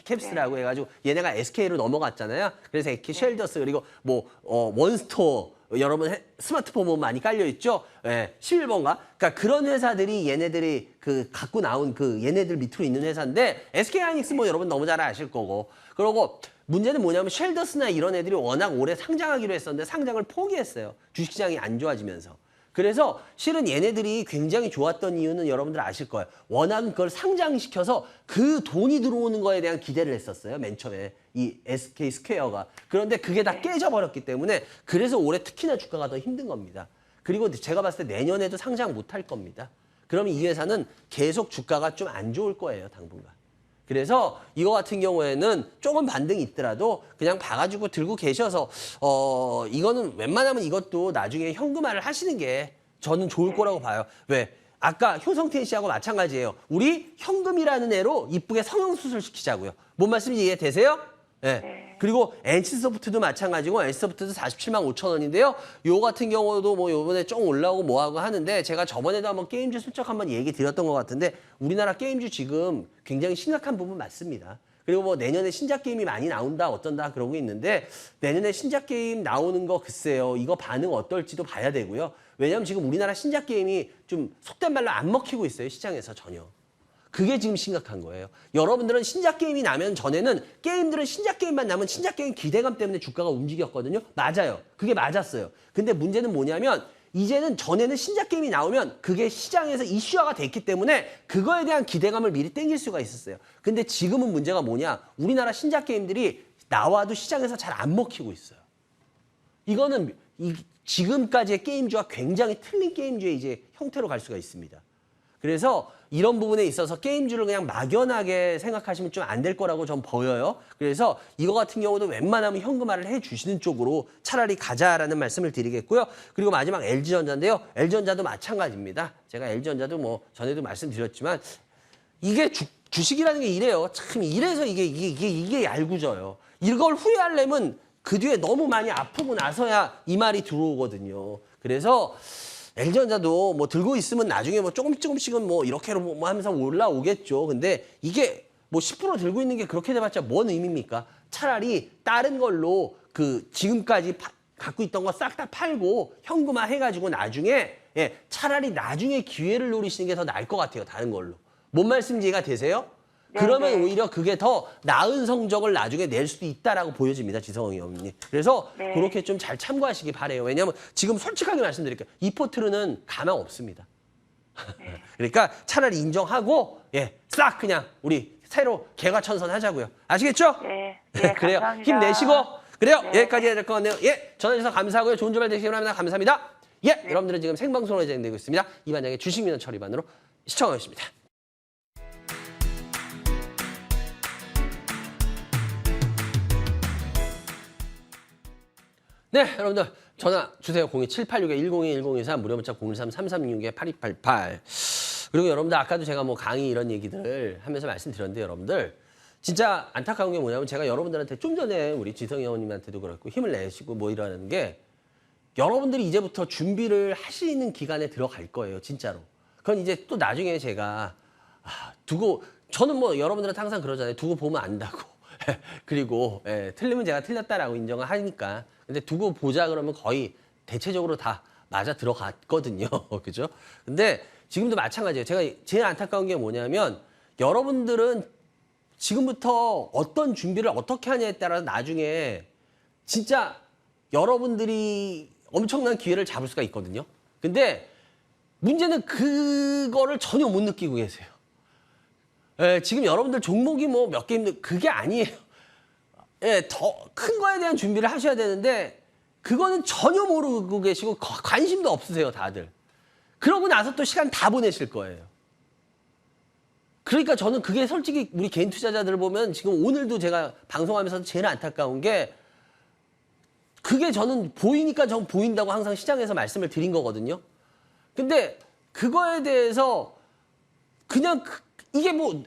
캡스라고 해가지고 얘네가 SK로 넘어갔잖아요. 그래서 SK 쉘더스 그리고 뭐 원스토어 여러분 스마트폰 보면 많이 깔려 있죠. 예, 11번가. 그러니까 그런 회사들이 얘네들이 그 갖고 나온 그 얘네들 밑으로 있는 회사인데 SK 하이닉스 뭐 여러분 너무 잘 아실 거고. 그리고 문제는 뭐냐면 쉘더스나 이런 애들이 워낙 오래 상장하기로 했었는데 상장을 포기했어요. 주식시장이 안 좋아지면서. 그래서 실은 얘네들이 굉장히 좋았던 이유는 여러분들 아실 거예요. 워낙 그걸 상장시켜서 그 돈이 들어오는 거에 대한 기대를 했었어요. 맨 처음에 이 SK 스퀘어가. 그런데 그게 다 깨져버렸기 때문에 그래서 올해 특히나 주가가 더 힘든 겁니다. 그리고 제가 봤을 때 내년에도 상장 못할 겁니다. 그러면 이 회사는 계속 주가가 좀 안 좋을 거예요. 당분간. 그래서 이거 같은 경우에는 조금 반등이 있더라도 그냥 봐가지고 들고 계셔서 이거는 웬만하면 이것도 나중에 현금화를 하시는 게 저는 좋을 거라고 봐요. 왜? 아까 효성태인 씨하고 마찬가지예요. 우리 현금이라는 애로 이쁘게 성형수술 시키자고요. 뭔 말씀인지 이해되세요? 네. 네. 그리고 NC소프트도 마찬가지고 NC소프트도 47만 5천 원인데요. 요 같은 경우도 뭐 요번에 좀 올라오고 뭐하고 하는데 제가 저번에도 한번 게임주 슬쩍 한번 얘기 드렸던 것 같은데 우리나라 게임주 지금 굉장히 심각한 부분 맞습니다. 그리고 뭐 내년에 신작 게임이 많이 나온다 어쩐다 그러고 있는데 내년에 신작 게임 나오는 거 글쎄요. 이거 반응 어떨지도 봐야 되고요. 왜냐하면 지금 우리나라 신작 게임이 좀 속된 말로 안 먹히고 있어요. 시장에서 전혀. 그게 지금 심각한 거예요. 여러분들은 신작 게임이 나면 전에는 게임들은 신작 게임만 나면 신작 게임 기대감 때문에 주가가 움직였거든요. 맞아요. 그게 맞았어요. 근데 문제는 뭐냐면 이제는 전에는 신작 게임이 나오면 그게 시장에서 이슈화가 됐기 때문에 그거에 대한 기대감을 미리 땡길 수가 있었어요. 근데 지금은 문제가 뭐냐? 우리나라 신작 게임들이 나와도 시장에서 잘 안 먹히고 있어요. 이거는 지금까지의 게임주와 굉장히 틀린 게임주의 이제 형태로 갈 수가 있습니다. 그래서 이런 부분에 있어서 게임주를 그냥 막연하게 생각하시면 좀 안 될 거라고 전 보여요. 그래서 이거 같은 경우도 웬만하면 현금화를 해주시는 쪽으로 차라리 가자라는 말씀을 드리겠고요. 그리고 마지막 LG전자인데요. LG전자도 마찬가지입니다. 제가 LG전자도 뭐 전에도 말씀드렸지만 이게 주식이라는 게 이래요. 참 이래서 이게 얄궂어요. 이걸 후회하려면 그 뒤에 너무 많이 아프고 나서야 이 말이 들어오거든요. 그래서 LG전자도 뭐 들고 있으면 나중에 뭐 조금씩은 뭐 이렇게로 뭐 하면서 올라오겠죠. 근데 이게 뭐 10% 들고 있는 게 그렇게 돼봤자 뭔 의미입니까? 차라리 다른 걸로 그 지금까지 갖고 있던 거 싹 다 팔고 현금화 해가지고 나중에 차라리 나중에 기회를 노리시는 게 더 나을 것 같아요. 다른 걸로. 뭔 말씀인지 이해가 되세요? 네, 그러면 네. 오히려 그게 더 나은 성적을 나중에 낼 수도 있다라고 보여집니다. 지성이 어머니. 그래서 네. 그렇게 좀 잘 참고하시기 바래요. 왜냐하면 지금 솔직하게 말씀드릴게요. 이 포트르는 가망 없습니다. 그러니까 차라리 인정하고 싹 그냥 우리 새로 개과천선하자고요. 아시겠죠? 네. 네, 그래요. 감사합니다. 힘내시고 그래요. 네. 여기까지 해야 될 것 같네요. 전화주셔서 감사하고요. 좋은 주말 되시기 바랍니다. 감사합니다. 여러분들은 지금 생방송으로 진행되고 있습니다. 이반장의 주식민원 처리반으로 시청하고 있습니다. 네, 여러분들 전화 주세요. 02786-1021-1024 무료 문자 013-336-8288. 그리고 여러분들 아까도 제가 뭐 강의 이런 얘기들을 하면서 말씀드렸는데 여러분들 진짜 안타까운 게 뭐냐면 제가 여러분들한테 좀 전에 우리 지성이 어머님한테도 그렇고 힘을 내시고 뭐 이러는 게 여러분들이 이제부터 준비를 하시는 기간에 들어갈 거예요. 진짜로. 그건 이제 또 나중에 제가 두고 저는 뭐 여러분들한테 항상 그러잖아요. 두고 보면 안다고. 그리고 틀리면 제가 틀렸다라고 인정을 하니까. 근데 두고 보자 그러면 거의 대체적으로 다 맞아 들어갔거든요. 그죠? 근데 지금도 마찬가지예요. 제가 제일 안타까운 게 뭐냐면 여러분들은 지금부터 어떤 준비를 어떻게 하냐에 따라서 나중에 진짜 여러분들이 엄청난 기회를 잡을 수가 있거든요. 근데 문제는 그거를 전혀 못 느끼고 계세요. 예, 지금 여러분들 종목이 뭐 몇 개 있는 그게 아니에요. 예, 더 큰 거에 대한 준비를 하셔야 되는데 그거는 전혀 모르고 계시고 관심도 없으세요, 다들. 그러고 나서 또 시간 다 보내실 거예요. 그러니까 저는 그게 솔직히 우리 개인 투자자들 보면 지금 오늘도 제가 방송하면서 제일 안타까운 게 그게 저는 보이니까 전 보인다고 항상 시장에서 말씀을 드린 거거든요. 근데 그거에 대해서 그냥 이게 뭐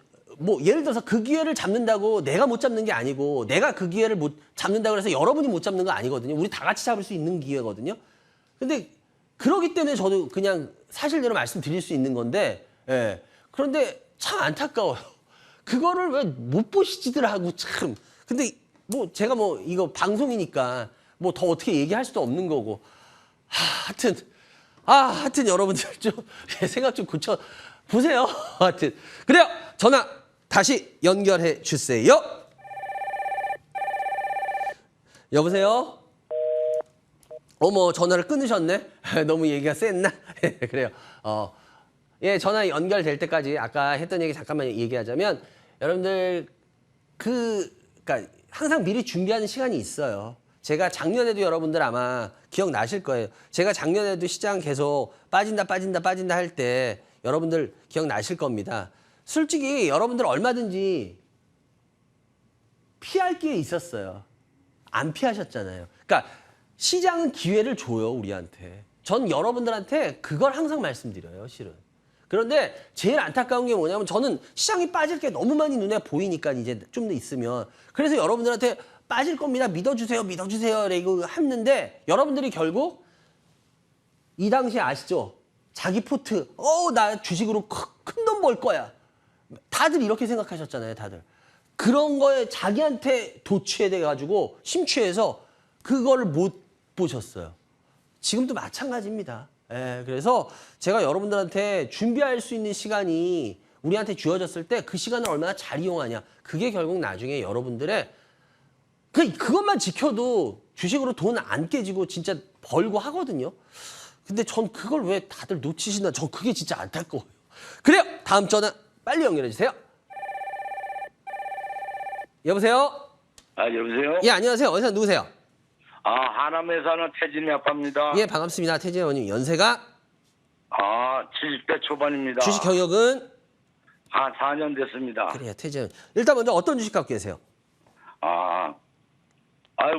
예를 들어서 그 기회를 잡는다고 내가 못 잡는 게 아니고 내가 그 기회를 못 잡는다고 해서 여러분이 못 잡는 거 아니거든요. 우리 다 같이 잡을 수 있는 기회거든요. 근데 그러기 때문에 저도 그냥 사실대로 말씀드릴 수 있는 건데, 예. 그런데 참 안타까워요. 그거를 왜 못 보시지들 하고 참. 근데 뭐 제가 뭐 이거 방송이니까 뭐 더 어떻게 얘기할 수도 없는 거고. 하여튼 여러분들 좀 생각 좀 고쳐 보세요. 하여튼 그래요. 전화 다시 연결해 주세요. 여보세요? 어머, 전화를 끊으셨네? 너무 얘기가 셌나? 그래요. 예, 전화 연결될 때까지 아까 했던 얘기 잠깐만 얘기하자면 여러분들 그러니까 항상 미리 준비하는 시간이 있어요. 제가 작년에도 여러분들 아마 기억나실 거예요. 제가 작년에도 시장 계속 빠진다 할 때 여러분들 기억나실 겁니다. 솔직히 여러분들 얼마든지 피할 게 있었어요. 안 피하셨잖아요. 그러니까 시장은 기회를 줘요, 우리한테. 전 여러분들한테 그걸 항상 말씀드려요, 실은. 그런데 제일 안타까운 게 뭐냐면 저는 시장이 빠질 게 너무 많이 눈에 보이니까 이제 좀 더 있으면. 그래서 여러분들한테 빠질 겁니다. 믿어주세요. 라고 했는데 여러분들이 결국 이 당시 아시죠? 자기 포트, 나 주식으로 큰 돈 벌 거야. 다들 이렇게 생각하셨잖아요, 다들. 그런 거에 자기한테 도취해가지고 심취해서 그걸 못 보셨어요. 지금도 마찬가지입니다. 예, 그래서 제가 여러분들한테 준비할 수 있는 시간이 우리한테 주어졌을 때 그 시간을 얼마나 잘 이용하냐. 그게 결국 나중에 여러분들의 그것만 지켜도 주식으로 돈 안 깨지고 진짜 벌고 하거든요. 근데 전 그걸 왜 다들 놓치시나. 전 그게 진짜 안타까워요. 그래요. 다음 전화 빨리 연결해 주세요. 여보세요? 여보세요? 예, 안녕하세요. 어디서 누구세요? 하남에 사는 태진이 아빠입니다. 예, 반갑습니다. 태진 의원님. 연세가? 70대 초반입니다. 주식 경력은? 한 4년 됐습니다. 그래요, 태진 의원님. 일단 먼저 어떤 주식 갖고 계세요?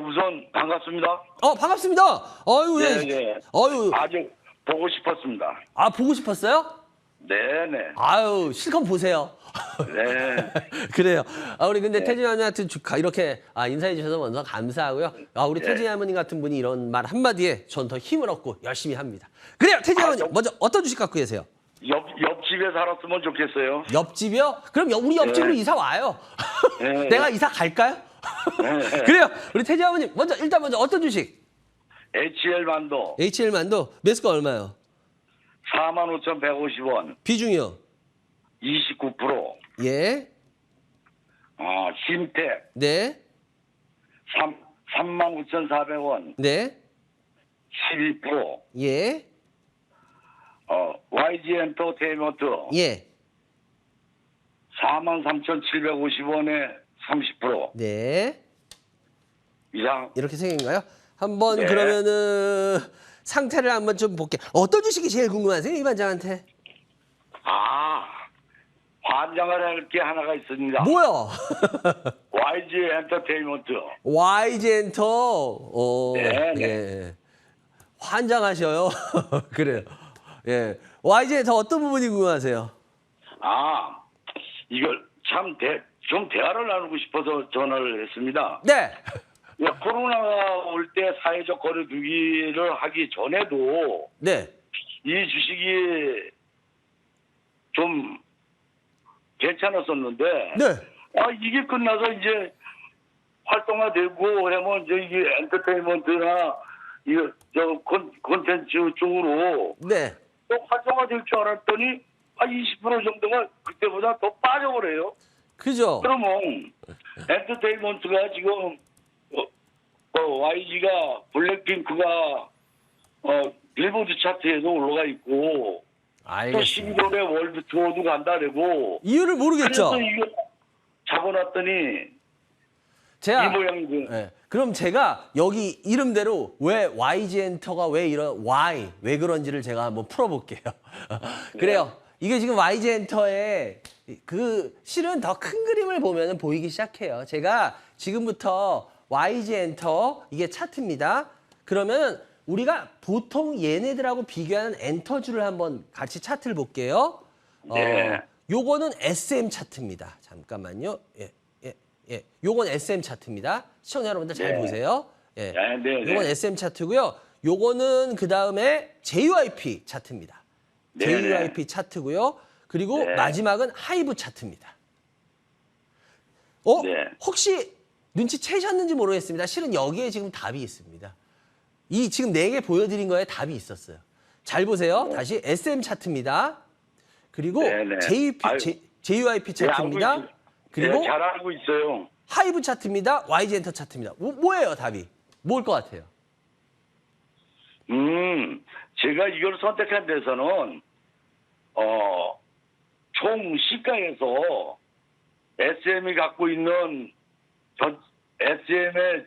우선 반갑습니다. 반갑습니다. 아유, 네, 예. 네. 아유. 아주 보고 싶었습니다. 보고 싶었어요? 네네. 아유, 실컷 보세요. 네. 그래요. 우리 근데 태진 할머니한테 이렇게 인사해 주셔서 먼저 감사하고요. 우리 태진 할머니 같은 분이 이런 말 한마디에 전 더 힘을 얻고 열심히 합니다. 그래요, 태진 할머니. 먼저 어떤 주식 갖고 계세요? 옆집에 살았으면 좋겠어요. 옆집이요? 그럼 우리 옆집으로 네. 이사 와요. 네. 내가 이사 갈까요? 네. 그래요. 우리 태진 할머니 일단 먼저 어떤 주식? HL만도 HL만도 매수가 얼마요? 45,150원. 비중이요? 29%. 예. 심택 네. 39,400원. 네. 12%. 예. YG 엔터테인먼트 예. 43,750원에 30%. 네. 이상. 이렇게 생긴가요? 한번 네. 그러면은 상태를 한번 좀 볼게요. 어떤 주식이 제일 궁금하세요, 이 반장한테? 환장을 할 게 하나가 있습니다. 뭐요? YG 엔터테인먼트. YG엔터. 네, 네. 예. 환장하셔요. 그래요. 예. YG엔터 어떤 부분이 궁금하세요? 이걸 참 좀 대화를 나누고 싶어서 전화를 했습니다. 네. 코로나가 올 때 사회적 거리두기를 하기 전에도 네. 이 주식이 좀 괜찮았었는데 네. 이게 끝나서 이제 활동화되고 하면 이제 이게 엔터테인먼트나 콘텐츠 쪽으로 네. 또 활성화될 줄 알았더니 20% 정도가 그때보다 더 빠져버려요. 그죠? 그러면 엔터테인먼트가 지금 YG가 블랙핑크가 빌보드 차트에도 올라가 있고 또 알겠습니다. 11월에 월드 투어도 간다고. 이유를 모르겠죠? 그래서 이거 잡아놨더니 제가 이 모양이고. 네. 그럼 제가 여기 이름대로 왜 YG 엔터가 왜 이런 왜 그런지를 제가 한번 풀어볼게요. 그래요. 이게 지금 YG 엔터의 그 실은 더 큰 그림을 보면 보이기 시작해요. 제가 지금부터 YG 엔터 이게 차트입니다. 그러면 우리가 보통 얘네들하고 비교하는 엔터주를 한번 같이 차트를 볼게요. 네. 요거는 SM 차트입니다. 잠깐만요. 예. 요건 SM 차트입니다. 시청자 여러분들 잘 네. 보세요. 예. 네. 요건 SM 차트고요. 요거는 그다음에 JYP 차트입니다. 네. JYP 차트고요. 그리고 네. 마지막은 하이브 차트입니다. 네. 혹시 눈치채셨는지 모르겠습니다. 실은 여기에 지금 답이 있습니다. 이 지금 4개 보여드린 거에 답이 있었어요. 잘 보세요. 다시 SM 차트입니다. 그리고 네, 네. JYP 차트입니다. 네, 그리고 잘 알고 있어요. 하이브 차트입니다. YG 엔터 차트입니다. 뭐예요, 답이? 뭘 것 같아요? 제가 이걸 선택한 데서는 총 시가에서 SM이 갖고 있는 SM의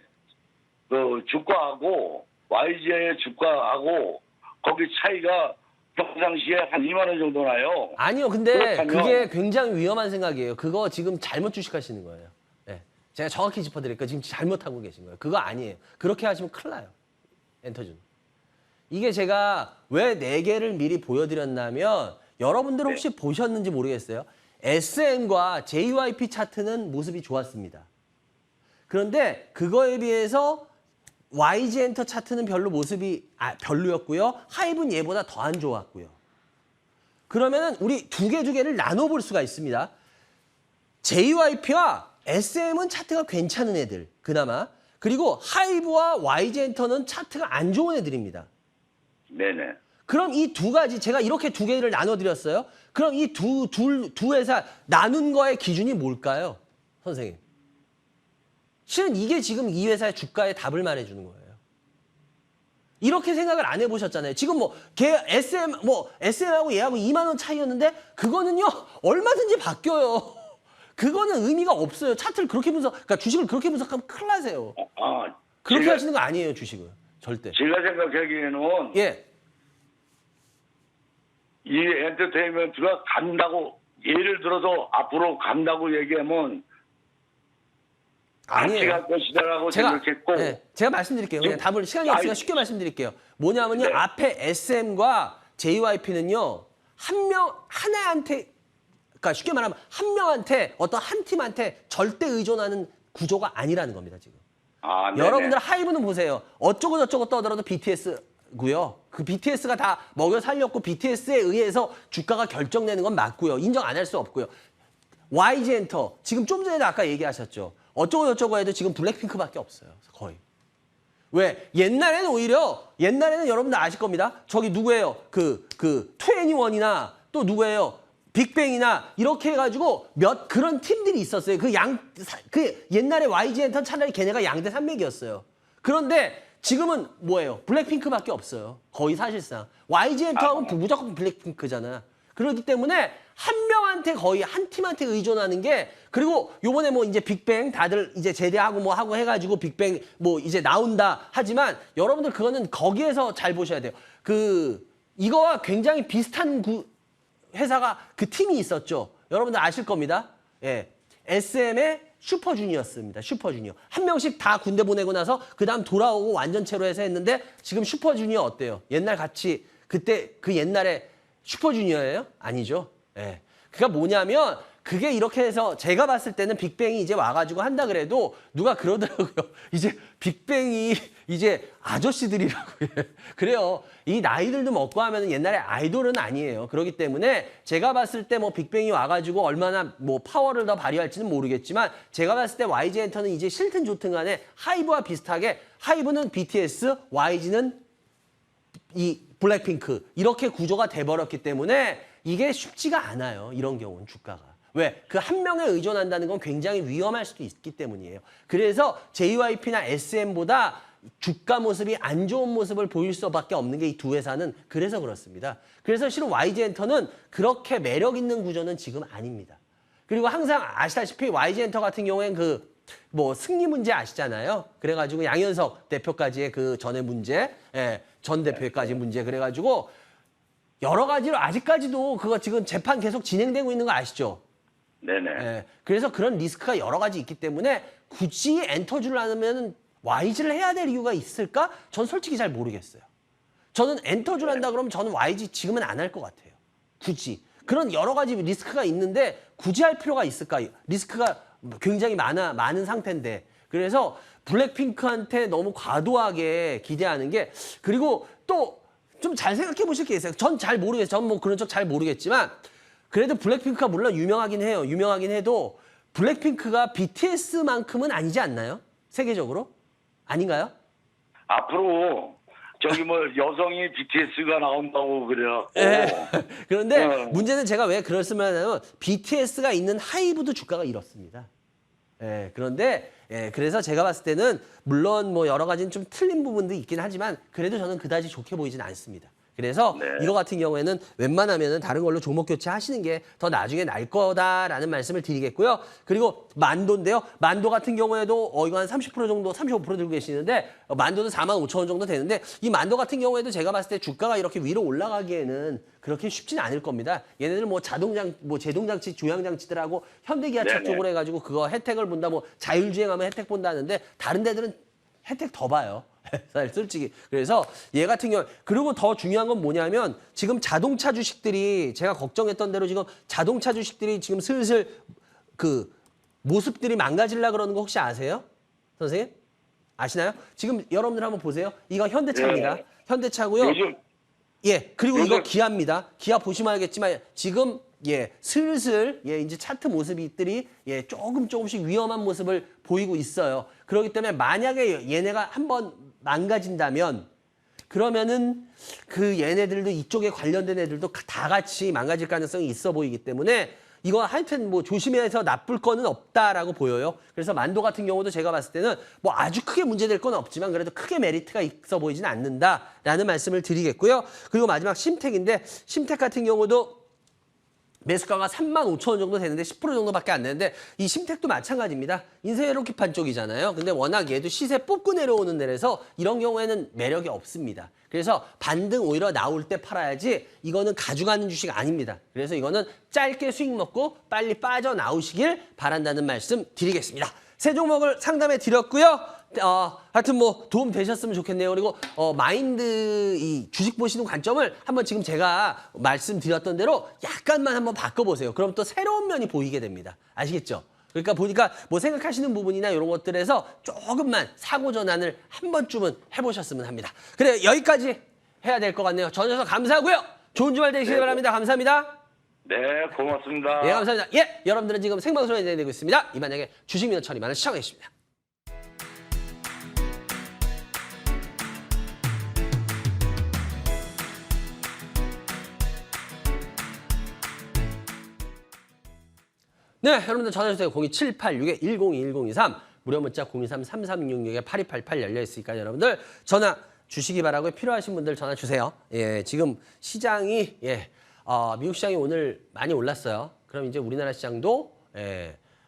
그 주가하고 YG의 주가하고 거기 차이가 평상시에 한 2만 원 정도 나요. 아니요, 근데 그렇다면- 그게 굉장히 위험한 생각이에요. 그거 지금 잘못 주식하시는 거예요. 네. 제가 정확히 짚어드릴게요. 지금 잘못하고 계신 거예요. 그거 아니에요. 그렇게 하시면 큰일 나요. 엔터준. 이게 제가 왜 4개를 미리 보여드렸냐면 여러분들 혹시 보셨는지 모르겠어요. SM과 JYP 차트는 모습이 좋았습니다. 그런데 그거에 비해서 YG 엔터 차트는 별로 모습이 별로였고요. 하이브는 얘보다 더 안 좋았고요. 그러면은 우리 두 개를 나눠볼 수가 있습니다. JYP와 SM은 차트가 괜찮은 애들, 그나마. 그리고 하이브와 YG 엔터는 차트가 안 좋은 애들입니다. 네네. 그럼 이 두 가지, 제가 이렇게 2개를 나눠드렸어요. 그럼 이 두 회사 나눈 거의 기준이 뭘까요? 선생님. 실은 이게 지금 이 회사의 주가의 답을 말해주는 거예요. 이렇게 생각을 안 해보셨잖아요. 지금 SM하고 얘하고 2만 원 차이였는데 그거는요, 얼마든지 바뀌어요. 그거는 의미가 없어요. 차트를 그렇게 그러니까 주식을 그렇게 분석하면 큰일 나세요. 그렇게 하시는 거 아니에요, 주식을. 절대. 제가 생각하기에는 예. 이 엔터테인먼트가 간다고 예를 들어서 앞으로 간다고 얘기하면 같이 아니에요. 갈 것이다라고 생각했고 제가 말씀드릴게요. 그냥 지금- 답을 시간이 없으니까 아니, 쉽게 말씀드릴게요. 뭐냐면요. 네. 앞에 SM과 JYP는요. 하나한테 그러니까 쉽게 말하면 한 명한테 어떤 한 팀한테 절대 의존하는 구조가 아니라는 겁니다, 지금. 네네. 여러분들 하이브는 보세요. 어쩌고 저쩌고 떠들어도 BTS고요. 그 BTS가 다 먹여 살렸고 BTS에 의해서 주가가 결정되는 건 맞고요. 인정 안 할 수 없고요. YG 엔터 지금 좀 전에도 아까 얘기하셨죠. 어쩌고 저쩌고 해도 지금 블랙핑크밖에 없어요. 거의. 왜? 옛날에는 여러분들 아실 겁니다. 저기 누구예요? 그 2NE1이나 또 누구예요? 빅뱅이나 이렇게 해가지고 그런 팀들이 있었어요. 그 옛날에 YG 엔터 차라리 걔네가 양대 산맥이었어요. 그런데 지금은 뭐예요? 블랙핑크밖에 없어요. 거의 사실상. YG 엔터 하면 무조건 블랙핑크잖아. 그렇기 때문에 한 명한테 거의 한 팀한테 의존하는 게 그리고 요번에 뭐 이제 빅뱅 다들 이제 제대하고 뭐 하고 해가지고 빅뱅 뭐 이제 나온다 하지만 여러분들 그거는 거기에서 잘 보셔야 돼요. 이거와 굉장히 비슷한 회사가 그 팀이 있었죠. 여러분들 아실 겁니다. 예. SM의 슈퍼주니어였습니다. 슈퍼주니어. 한 명씩 다 군대 보내고 나서 그다음 돌아오고 완전체로 해서 했는데 지금 슈퍼주니어 어때요? 옛날 같이 그때 그 옛날에 슈퍼주니어예요? 아니죠. 예. 그러니까 뭐냐면 그게 이렇게 해서 제가 봤을 때는 빅뱅이 이제 와가지고 한다 그래도 누가 그러더라고요. 이제 빅뱅이 이제 아저씨들이라고 그래요. 이 나이들도 먹고 하면 옛날에 아이돌은 아니에요. 그렇기 때문에 제가 봤을 때 뭐 빅뱅이 와가지고 얼마나 뭐 파워를 더 발휘할지는 모르겠지만 제가 봤을 때 YG 엔터는 이제 싫든 좋든 간에 하이브와 비슷하게 하이브는 BTS, YG는 이 블랙핑크 이렇게 구조가 돼버렸기 때문에 이게 쉽지가 않아요. 이런 경우는 주가가. 왜? 그 한 명에 의존한다는 건 굉장히 위험할 수도 있기 때문이에요. 그래서 JYP나 SM보다 주가 모습이 안 좋은 모습을 보일 수밖에 없는 게 이 두 회사는 그래서 그렇습니다. 그래서 실은 YG엔터는 그렇게 매력 있는 구조는 지금 아닙니다. 그리고 항상 아시다시피 YG엔터 같은 경우엔 그 뭐 승리 문제 아시잖아요. 그래가지고 양현석 대표까지의 그 전의 문제, 전 대표까지 문제 그래가지고 여러 가지로 아직까지도 그거 지금 재판 계속 진행되고 있는 거 아시죠? 네네. 그래서 그런 리스크가 여러 가지 있기 때문에 굳이 엔터주를 하면 YG를 해야 될 이유가 있을까? 전 솔직히 잘 모르겠어요. 저는 엔터주를 한다 그러면 저는 YG 지금은 안 할 것 같아요. 굳이. 그런 여러 가지 리스크가 있는데 굳이 할 필요가 있을까? 리스크가 굉장히 많은 상태인데. 그래서 블랙핑크한테 너무 과도하게 기대하는 게 그리고 또 좀 잘 생각해 보실 게 있어요. 전 잘 모르겠어요. 전 뭐 그런 쪽 잘 모르겠지만 그래도 블랙핑크가 물론 유명하긴 해요. 유명하긴 해도 블랙핑크가 BTS만큼은 아니지 않나요? 세계적으로? 아닌가요? 앞으로 저기 뭐 여성이 BTS가 나온다고 그래요. 그런데 문제는 제가 왜 그랬으면 BTS가 있는 하이브도 주가가 이렇습니다. 그런데 그래서 제가 봤을 때는 물론 뭐 여러 가지는 좀 틀린 부분도 있긴 하지만 그래도 저는 그다지 좋게 보이진 않습니다. 그래서 네. 이거 같은 경우에는 웬만하면은 다른 걸로 종목 교체하시는 게 더 나중에 날 거다라는 말씀을 드리겠고요. 그리고 만도인데요. 만도 같은 경우에도 이거 한 30% 정도, 35% 들고 계시는데 만도는 45,000원 정도 되는데 이 만도 같은 경우에도 제가 봤을 때 주가가 이렇게 위로 올라가기에는 그렇게 쉽지는 않을 겁니다. 얘네들 뭐 제동장치, 조향장치들하고 현대기아차 네네. 쪽으로 해가지고 그거 혜택을 본다, 뭐 자율주행하면 혜택 본다는데 다른 데들은 혜택 더 봐요. 솔직히. 그래서 얘 같은 경우 그리고 더 중요한 건 뭐냐면 지금 자동차 주식들이 제가 걱정했던 대로 지금 자동차 주식들이 지금 슬슬 그 모습들이 망가지려고 그러는 거 혹시 아세요? 선생님? 아시나요? 지금 여러분들 한번 보세요. 이거 현대차입니다. 네. 현대차고요. 요즘 그리고 이거 요즘- 기아입니다. 기아 보시면 알겠지만 지금 슬슬 이제 차트 모습들이 조금씩 위험한 모습을 보이고 있어요. 그렇기 때문에 만약에 얘네가 한번 망가진다면 그러면은 그 얘네들도 이쪽에 관련된 애들도 다 같이 망가질 가능성이 있어 보이기 때문에 이거 하여튼 뭐 조심해서 나쁠 거는 없다라고 보여요. 그래서 만도 같은 경우도 제가 봤을 때는 뭐 아주 크게 문제될 건 없지만 그래도 크게 메리트가 있어 보이진 않는다라는 말씀을 드리겠고요. 그리고 마지막 심택인데 심택 같은 경우도 매수가가 35,000원 정도 되는데 10% 정도밖에 안 되는데 이 심택도 마찬가지입니다. 인쇄로키판 쪽이잖아요. 근데 워낙 얘도 시세 뽑고 내려오는 데라서 이런 경우에는 매력이 없습니다. 그래서 반등 오히려 나올 때 팔아야지 이거는 가져가는 주식 아닙니다. 그래서 이거는 짧게 수익 먹고 빨리 빠져나오시길 바란다는 말씀 드리겠습니다. 세 종목을 상담해 드렸고요. 하여튼 뭐 도움 되셨으면 좋겠네요. 그리고 마인드 이 주식 보시는 관점을 한번 지금 제가 말씀드렸던 대로 약간만 한번 바꿔보세요. 그럼 또 새로운 면이 보이게 됩니다. 아시겠죠? 그러니까 보니까 뭐 생각하시는 부분이나 이런 것들에서 조금만 사고 전환을 한 번쯤은 해보셨으면 합니다. 그래 여기까지 해야 될 것 같네요. 전혀서 감사하고요. 좋은 주말 되시길 바랍니다. 감사합니다. 네, 고맙습니다. 예, 감사합니다. 여러분들은 지금 생방송에 진행되고 있습니다. 이만약에 주식 민원 처리만을 시청해 주십니다. 네, 여러분들 전화주세요. 02786-1023 무료 문자 023-3366-8288 열려있으니까 여러분들 전화 주시기 바라고요. 필요하신 분들 전화 주세요. 지금 시장이 미국 시장이 오늘 많이 올랐어요. 그럼 이제 우리나라 시장도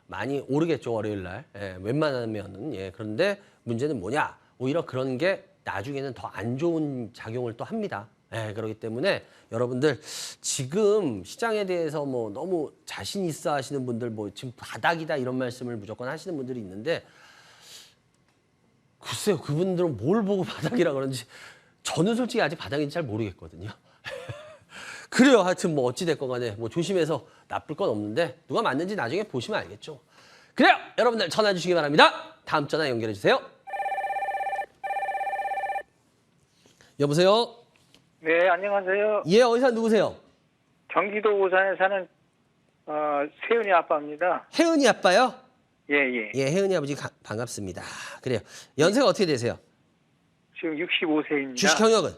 많이 오르겠죠. 월요일 날. 웬만하면은. 그런데 문제는 뭐냐? 오히려 그런 게 나중에는 더 안 좋은 작용을 또 합니다. 그렇기 때문에 여러분들 지금 시장에 대해서 뭐 너무 자신 있어 하시는 분들 뭐 지금 바닥이다 이런 말씀을 무조건 하시는 분들이 있는데 글쎄요 그분들은 뭘 보고 바닥이라 그런지 저는 솔직히 아직 바닥인지 잘 모르겠거든요. 그래요. 하여튼 뭐 어찌됐건 간에 뭐 조심해서 나쁠 건 없는데 누가 맞는지 나중에 보시면 알겠죠. 그래요. 여러분들 전화 주시기 바랍니다. 다음 전화 연결해 주세요. 여보세요. 네, 안녕하세요. 어디서 누구세요? 경기도 오산에 사는 세은이 아빠입니다. 혜은이 아빠요? 예. 혜은이 아버지 반갑습니다. 그래요. 연세가 어떻게 되세요? 지금 65세입니다. 주식 경력은?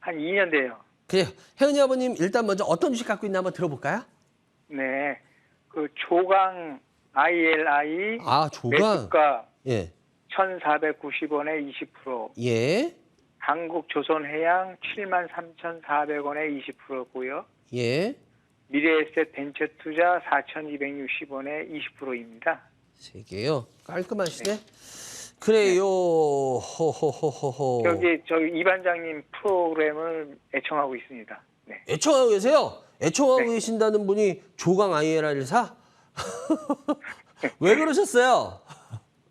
한 2년 돼요. 그래요. 혜은이 아버님 일단 먼저 어떤 주식 갖고 있나 한번 들어볼까요? 네. 그 조강 ILI 아, 조강. 매수가 예. 1,490원에 20%, 예. 한국조선해양 73,400원에 20%고요. 예. 미래에셋 벤처투자 4,260원에 20%입니다. 세 개요. 깔끔하시네. 그래요. 호호호호호. 저기 이 반장님 프로그램을 애청하고 있습니다. 네. 애청하고 계세요? 애청하고 네. 계신다는 분이 조강 ILR을 사? 왜 그러셨어요?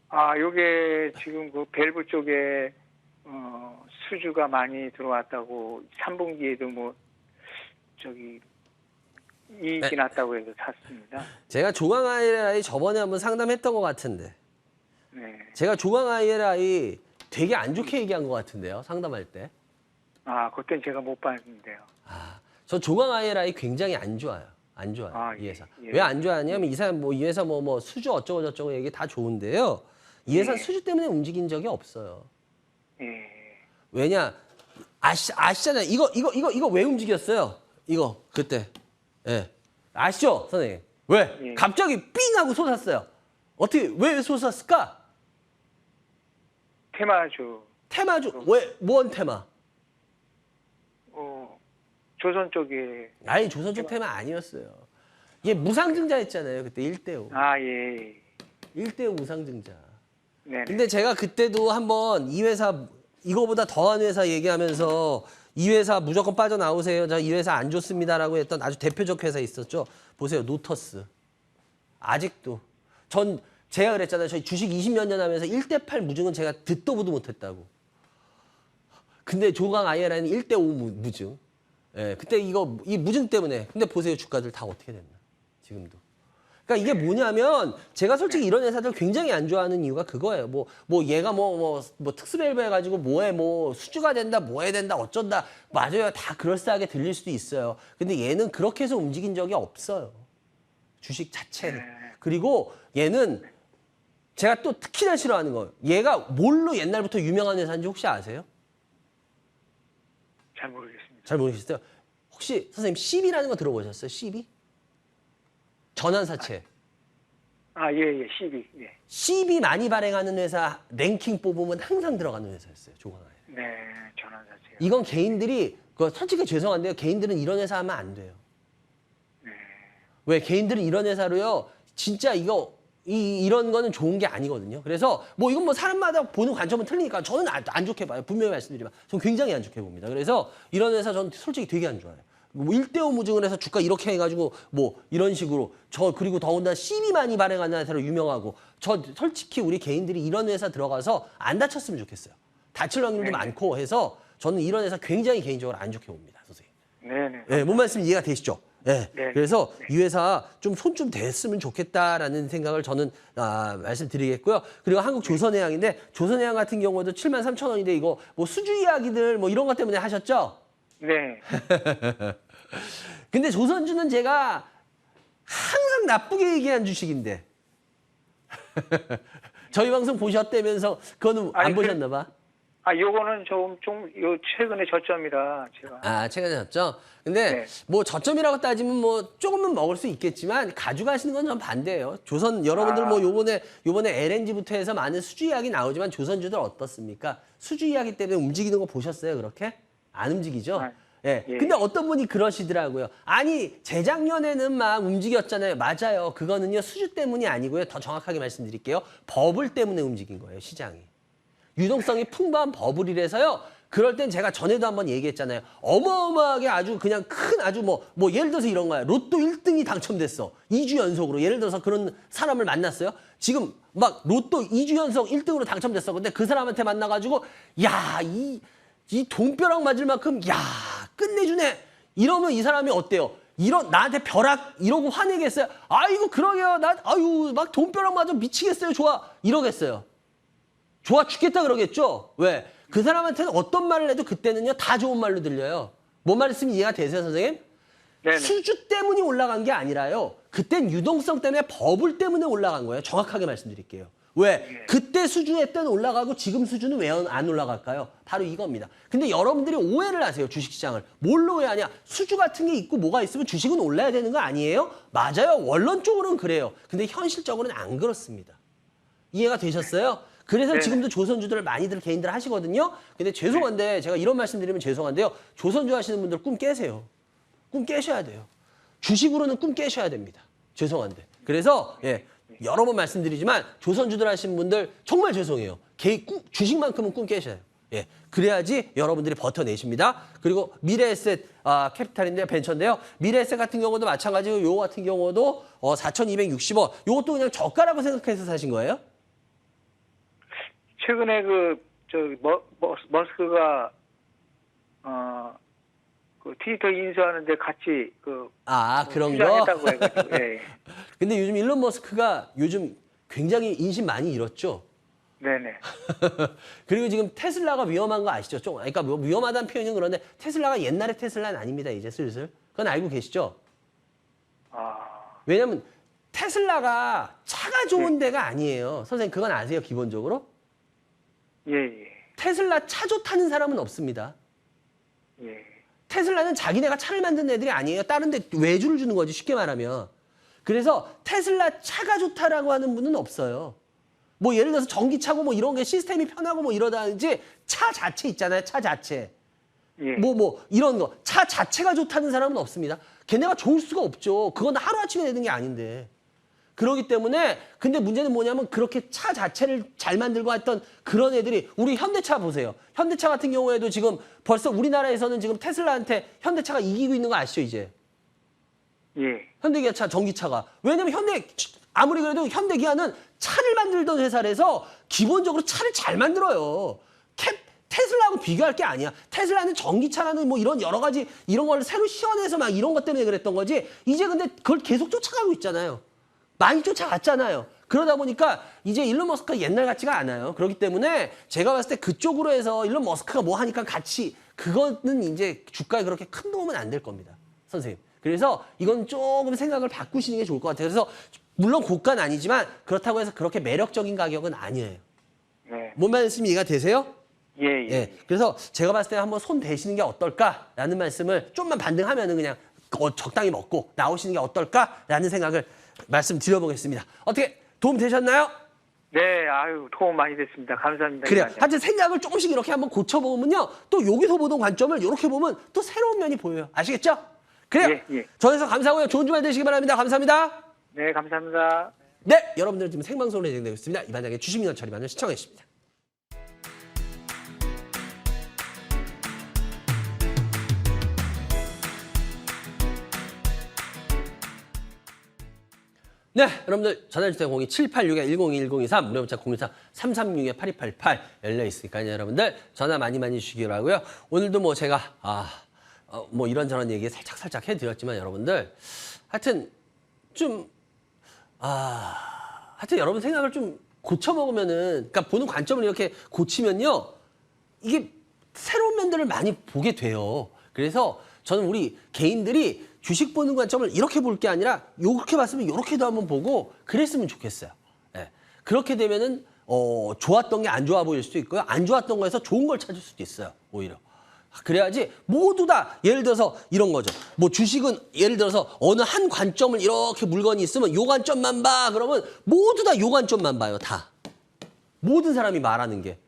아, 요게 지금 그 밸브 쪽에 수주가 많이 들어왔다고 3분기에도 뭐 저기 이익이 났다고 해서 샀습니다. 제가 조강 ILI 저번에 한번 상담했던 것 같은데 네. 제가 조강 ILI 되게 안 좋게 얘기한 것 같은데요. 상담할 때. 아, 그땐 제가 못 봤는데요. 저 조강 ILI 굉장히 안 좋아요. 안 좋아요. 아, 이 예, 회사. 예. 왜 안 좋아하냐면 이 사람 이 회사 뭐 수주 어쩌고 저쩌고 얘기 다 좋은데요. 이 회사 예. 수주 때문에 움직인 적이 없어요. 예. 왜냐? 아시잖아요. 이거 왜 움직였어요? 이거 그때. 예. 아시죠, 선생님? 왜? 예. 갑자기 삥 하고 솟았어요. 어떻게 왜 솟았을까? 테마주 테마주 왜 뭔 테마? 조선 쪽에 아니 조선 쪽 테마 아니었어요. 이게 무상증자했잖아요. 그때 1대5. 아, 예. 1대5 무상증자. 네. 근데 제가 그때도 한번 이 회사 이거보다 더한 회사 얘기하면서 이 회사 무조건 빠져나오세요. 저 이 회사 안 좋습니다라고 했던 아주 대표적 회사 있었죠. 보세요. 노터스. 아직도. 제가 그랬잖아요. 저희 주식 20몇 년 하면서 1대8 무증은 제가 듣도 보도 못했다고. 근데 조강 IRI는 1대5 무증. 예, 그때 이 무증 때문에. 근데 보세요. 주가들 다 어떻게 됐나. 지금도. 그러니까 이게 뭐냐면 제가 솔직히 이런 회사들 굉장히 안 좋아하는 이유가 그거예요. 뭐 얘가 뭐 특수밸브 해가지고 뭐 수주가 된다, 뭐 해야 된다, 어쩐다. 맞아요. 다 그럴싸하게 들릴 수도 있어요. 근데 얘는 그렇게 해서 움직인 적이 없어요. 주식 자체는. 그리고 얘는 제가 또 특히나 싫어하는 거예요. 얘가 뭘로 옛날부터 유명한 회사인지 혹시 아세요? 잘 모르겠습니다. 잘 모르겠어요. 혹시 선생님 CB라는 거 들어보셨어요? CB? 전환사채. 아, 예. 12. 예. CB 많이 발행하는 회사 랭킹 뽑으면 항상 들어가는 회사였어요. 조광아에. 네, 전환사채요. 이건 개인들이 솔직히 죄송한데요. 개인들은 이런 회사 하면 안 돼요. 왜 개인들은 이런 회사로요. 진짜 이런 거는 좋은 게 아니거든요. 그래서 이건 사람마다 보는 관점은 틀리니까 저는 안 좋게 봐요. 분명히 말씀드리면 저는 굉장히 안 좋게 봅니다. 그래서 이런 회사 저는 솔직히 되게 안 좋아해요. 1대5 무증을 해서 주가 이렇게 해가지고 이런 식으로 그리고 더군다나 CB 많이 발행하는 회사로 유명하고 솔직히 우리 개인들이 이런 회사 들어가서 안 다쳤으면 좋겠어요. 다칠 확률도 많고 해서 저는 이런 회사 굉장히 개인적으로 안 좋게 봅니다, 선생님. 네네. 네, 뭔 말씀 이해가 되시죠? 네. 네. 그래서 이 회사 좀 손 좀 댔으면 좋겠다라는 생각을 저는 말씀드리겠고요. 그리고 한국 조선해양인데 조선해양 같은 경우도 73,000원인데 이거 수주 이야기들 이런 것 때문에 하셨죠? 네. 근데 조선주는 제가 항상 나쁘게 얘기한 주식인데 저희 방송 보셨다면서 그거는 안 아니, 보셨나 봐. 아, 요거는 좀 최근에 저점이라 제가. 최근에 저점. 근데 네. 저점이라고 따지면 조금은 먹을 수 있겠지만 가져가시는 건 전 반대예요. 조선 여러분들 요번에 LNG부터 해서 많은 수주 이야기 나오지만 조선주들 어떻습니까? 수주 이야기 때문에 움직이는 거 보셨어요, 그렇게? 안 움직이죠? 예. 예. 근데 어떤 분이 그러시더라고요. 아니, 재작년에는 막 움직였잖아요. 맞아요. 그거는요, 수주 때문이 아니고요. 더 정확하게 말씀드릴게요. 버블 때문에 움직인 거예요, 시장이. 유동성이 풍부한 버블이라서요. 그럴 땐 제가 전에도 한번 얘기했잖아요. 어마어마하게 아주 그냥 큰 아주 예를 들어서 이런 거야. 로또 1등이 당첨됐어. 2주 연속으로. 예를 들어서 그런 사람을 만났어요. 지금 막 로또 2주 연속 1등으로 당첨됐어. 근데 그 사람한테 만나가지고 야, 이 돈벼락 맞을 만큼 야, 끝내주네. 이러면 이 사람이 어때요? 나한테 벼락 이러고 화내겠어요? 아이고 그러게요. 막 돈벼락 맞아 미치겠어요. 좋아. 이러겠어요. 좋아 죽겠다 그러겠죠? 왜? 그 사람한테는 어떤 말을 해도 그때는요 다 좋은 말로 들려요. 뭔 말씀이 이해가 되세요, 선생님? 네네. 수주 때문이 올라간 게 아니라요. 그땐 유동성 때문에 버블 때문에 올라간 거예요. 정확하게 말씀드릴게요. 왜? 그때 수준에 때는 올라가고 지금 수준은 왜 안 올라갈까요? 바로 이겁니다. 근데 여러분들이 오해를 하세요, 주식시장을. 뭘로 오해하냐? 수주 같은 게 있고 뭐가 있으면 주식은 올라야 되는 거 아니에요? 맞아요. 원론적으로는 그래요. 근데 현실적으로는 안 그렇습니다. 이해가 되셨어요? 그래서 네네. 지금도 조선주들을 많이들 개인들 하시거든요. 근데 죄송한데 제가 이런 말씀 드리면 죄송한데요. 조선주 하시는 분들 꿈 깨세요. 꿈 깨셔야 돼요. 주식으로는 꿈 깨셔야 됩니다. 죄송한데. 그래서 여러 번 말씀드리지만 조선주들 하시는 분들 정말 죄송해요. 주식만큼은 꿈 깨셔야 돼요. 예, 그래야지 여러분들이 버텨내십니다. 그리고 미래에셋 캐피탈인데요, 벤처인데요. 미래에셋 같은 경우도 마찬가지고 요거 같은 경우도 4,260원. 요것도 그냥 저가라고 생각해서 사신 거예요? 최근에 머스크가 그 트위터 인수하는데 같이 그런 거? 투자했다고 해가지고. 예. 근데 요즘 일론 머스크가 요즘 굉장히 인심 많이 잃었죠? 네네. 그리고 지금 테슬라가 위험한 거 아시죠? 그러니까 뭐 위험하다는 표현은 그런데 테슬라가 옛날의 테슬라는 아닙니다. 이제 슬슬. 그건 알고 계시죠? 왜냐면 테슬라가 차가 좋은 데가 아니에요. 선생님 그건 아세요? 기본적으로? 예. 테슬라 차 좋다는 사람은 없습니다. 예. 테슬라는 자기네가 차를 만든 애들이 아니에요. 다른 데 외주를 주는 거지, 쉽게 말하면. 그래서 테슬라 차가 좋다라고 하는 분은 없어요. 뭐 예를 들어서 전기차고 뭐 이런 게 시스템이 편하고 뭐 이러다든지 차 자체 있잖아요. 차 자체. 예. 뭐 이런 거. 차 자체가 좋다는 사람은 없습니다. 걔네가 좋을 수가 없죠. 그건 하루아침에 되는 게 아닌데. 그렇기 때문에 근데 문제는 뭐냐면 그렇게 차 자체를 잘 만들고 했던 그런 애들이 우리 현대차 보세요. 현대차 같은 경우에도 지금 벌써 우리나라에서는 지금 테슬라한테 현대차가 이기고 있는 거 아시죠 이제? 예. 현대기아차 전기차가. 왜냐면 아무리 그래도 현대기아는 차를 만들던 회사라서 기본적으로 차를 잘 만들어요. 테슬라하고 비교할 게 아니야. 테슬라는 전기차라는 뭐 이런 여러 가지 이런 걸 새로 시연해서 막 이런 것 때문에 그랬던 거지. 이제 근데 그걸 계속 쫓아가고 있잖아요. 많이 쫓아갔잖아요. 그러다 보니까 이제 일론 머스크가 옛날 같지가 않아요. 그렇기 때문에 제가 봤을 때 그쪽으로 해서 일론 머스크가 뭐 하니까 같이 그거는 이제 주가에 그렇게 큰 도움은 안 될 겁니다. 선생님. 그래서 이건 조금 생각을 바꾸시는 게 좋을 것 같아요. 그래서 물론 고가는 아니지만 그렇다고 해서 그렇게 매력적인 가격은 아니에요. 네. 뭔 말씀 이해가 되세요? 예. 그래서 제가 봤을 때 한번 손 대시는 게 어떨까라는 말씀을 좀만 반등하면은 그냥 적당히 먹고 나오시는 게 어떨까라는 생각을 말씀드려보겠습니다. 어떻게 도움 되셨나요? 네, 도움 많이 됐습니다. 감사합니다. 그래요. 하여튼 생각을 조금씩 이렇게 한번 고쳐보면요. 또 여기서 보던 관점을 이렇게 보면 또 새로운 면이 보여요. 아시겠죠? 그래요. 예. 전에서 감사하고요. 좋은 주말 되시기 바랍니다. 감사합니다. 네, 감사합니다. 네, 여러분들은 지금 생방송으로 진행되고 있습니다. 이반장의 주식민원 처리반을 시청해 주십니다. 네, 여러분들 전화주세요. 02786-1021-1023 무료 문자 014-336-8288 열려 있으니까요. 여러분들 전화 많이 주시기 바라고요. 오늘도 뭐 제가 뭐 이런저런 얘기 살짝 해드렸지만 여러분들 하여튼 하여튼 여러분 생각을 좀 고쳐먹으면은 그러니까 보는 관점을 이렇게 고치면요 이게 새로운 면들을 많이 보게 돼요. 그래서 저는 우리 개인들이 주식 보는 관점을 이렇게 볼 게 아니라 이렇게 봤으면 이렇게도 한번 보고 그랬으면 좋겠어요. 예. 그렇게 되면은 좋았던 게 안 좋아 보일 수도 있고요. 안 좋았던 거에서 좋은 걸 찾을 수도 있어요. 오히려. 그래야지 모두 다 예를 들어서 이런 거죠. 뭐 주식은 예를 들어서 어느 한 관점을 이렇게 물건이 있으면 요 관점만 봐. 그러면 모두 다 요 관점만 봐요. 다. 모든 사람이 말하는 게.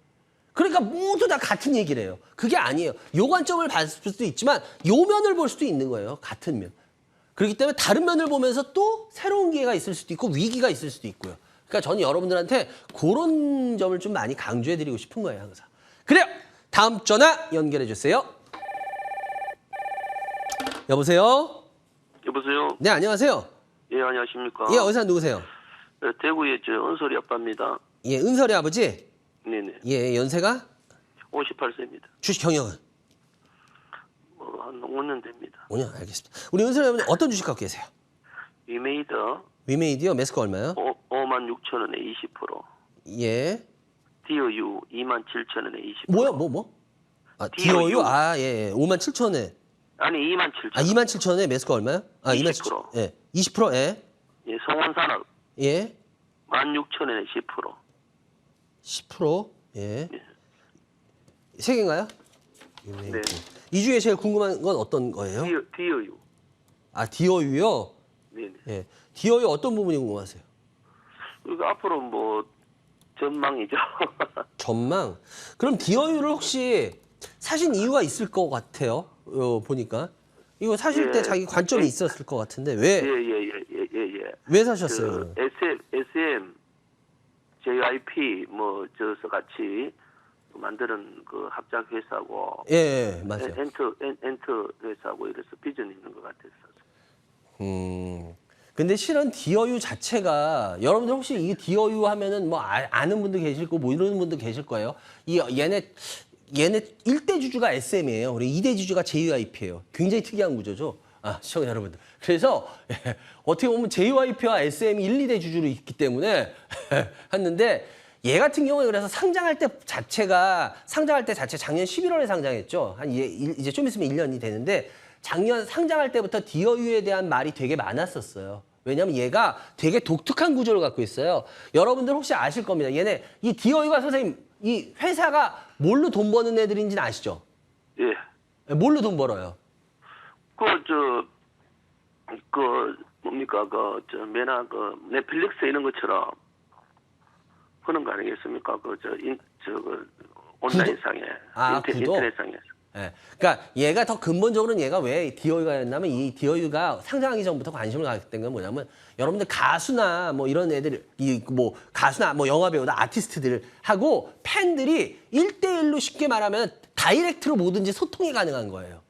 그러니까 모두 다 같은 얘기를 해요. 그게 아니에요. 요 관점을 봤을 수도 있지만 요 면을 볼 수도 있는 거예요. 같은 면. 그렇기 때문에 다른 면을 보면서 또 새로운 기회가 있을 수도 있고 위기가 있을 수도 있고요. 그러니까 저는 여러분들한테 그런 점을 좀 많이 강조해드리고 싶은 거예요. 항상. 그래요. 다음 전화 연결해 주세요. 여보세요? 여보세요? 네, 안녕하세요. 예, 안녕하십니까? 예, 어디서 누구세요? 대구의 은설이 아빠입니다. 예, 은설이 아버지? 네네. 예, 연세가? 58세입니다. 주식 경영은? 한 5년 됩니다. 5년, 알겠습니다. 우리 은설이 아버님 어떤 주식 갖고 계세요? 위메이더 위메이드요? 매스크 얼마요? 56,000원에 20%. 예. 디어유 27,000원에 20%. 뭐요? 디어유? 예. 57,000원에. 아니 27,000원. 27,000원에 매스크 얼마요? 20%. 예. 20%? 예. 예, 성원산업 예. 16,000원에 10%. 10%. 예. 세 개인가요? 네. 이 중에 제일 궁금한 건 어떤 거예요? DOU. 아, 디어유요? 네네. 예. 디어유 어떤 부분이 궁금하세요? 이거 앞으로 뭐 전망이죠. 전망. 그럼 디어유를 혹시 사신 이유가 있을 것 같아요. 보니까. 이거 사실 때 예. 자기 관점이 있었을 것 같은데 왜 예. 사셨어요? SM, JYP 뭐 저서 같이 만드는 그 합작 회사고 예, 맞아요. 엔터 회사고 이래서 비전이 있는 것 같아서. 근데 실은 디어유 자체가 여러분들 혹시 이 디어유 하면은 뭐 아는 분도 계실 거고 뭐 이러는 분도 계실 거예요. 얘네 1대 주주가 SM이에요. 그리고 2대 주주가 JYP예요. 굉장히 특이한 구조죠. 시청자 여러분들. 그래서 어떻게 보면 JYP와 SM이 1, 2대 주주로 있기 때문에 했는데 얘 같은 경우에 그래서 상장할 때 자체 작년 11월에 상장했죠. 이제 좀 있으면 1년이 되는데 작년 상장할 때부터 디어유에 대한 말이 되게 많았었어요. 왜냐하면 얘가 되게 독특한 구조를 갖고 있어요. 여러분들 혹시 아실 겁니다. 이 디어유가 선생님 이 회사가 뭘로 돈 버는 애들인지는 아시죠? 예. 뭘로 돈 벌어요? 뭡니까 메나 넷플릭스 이런 것처럼 그런 거 아니겠습니까? 온라인상에 인터넷상에서. 예. 그러니까 얘가 더 근본적으로는 얘가 왜 디어유가였냐면 이 디어유가 상장하기 전부터 관심을 갖게 건 뭐냐면 여러분들 가수나 뭐 이런 애들 가수나 뭐 영화 배우나 아티스트들하고 팬들이 1대1로 쉽게 말하면 다이렉트로 뭐든지 소통이 가능한 거예요.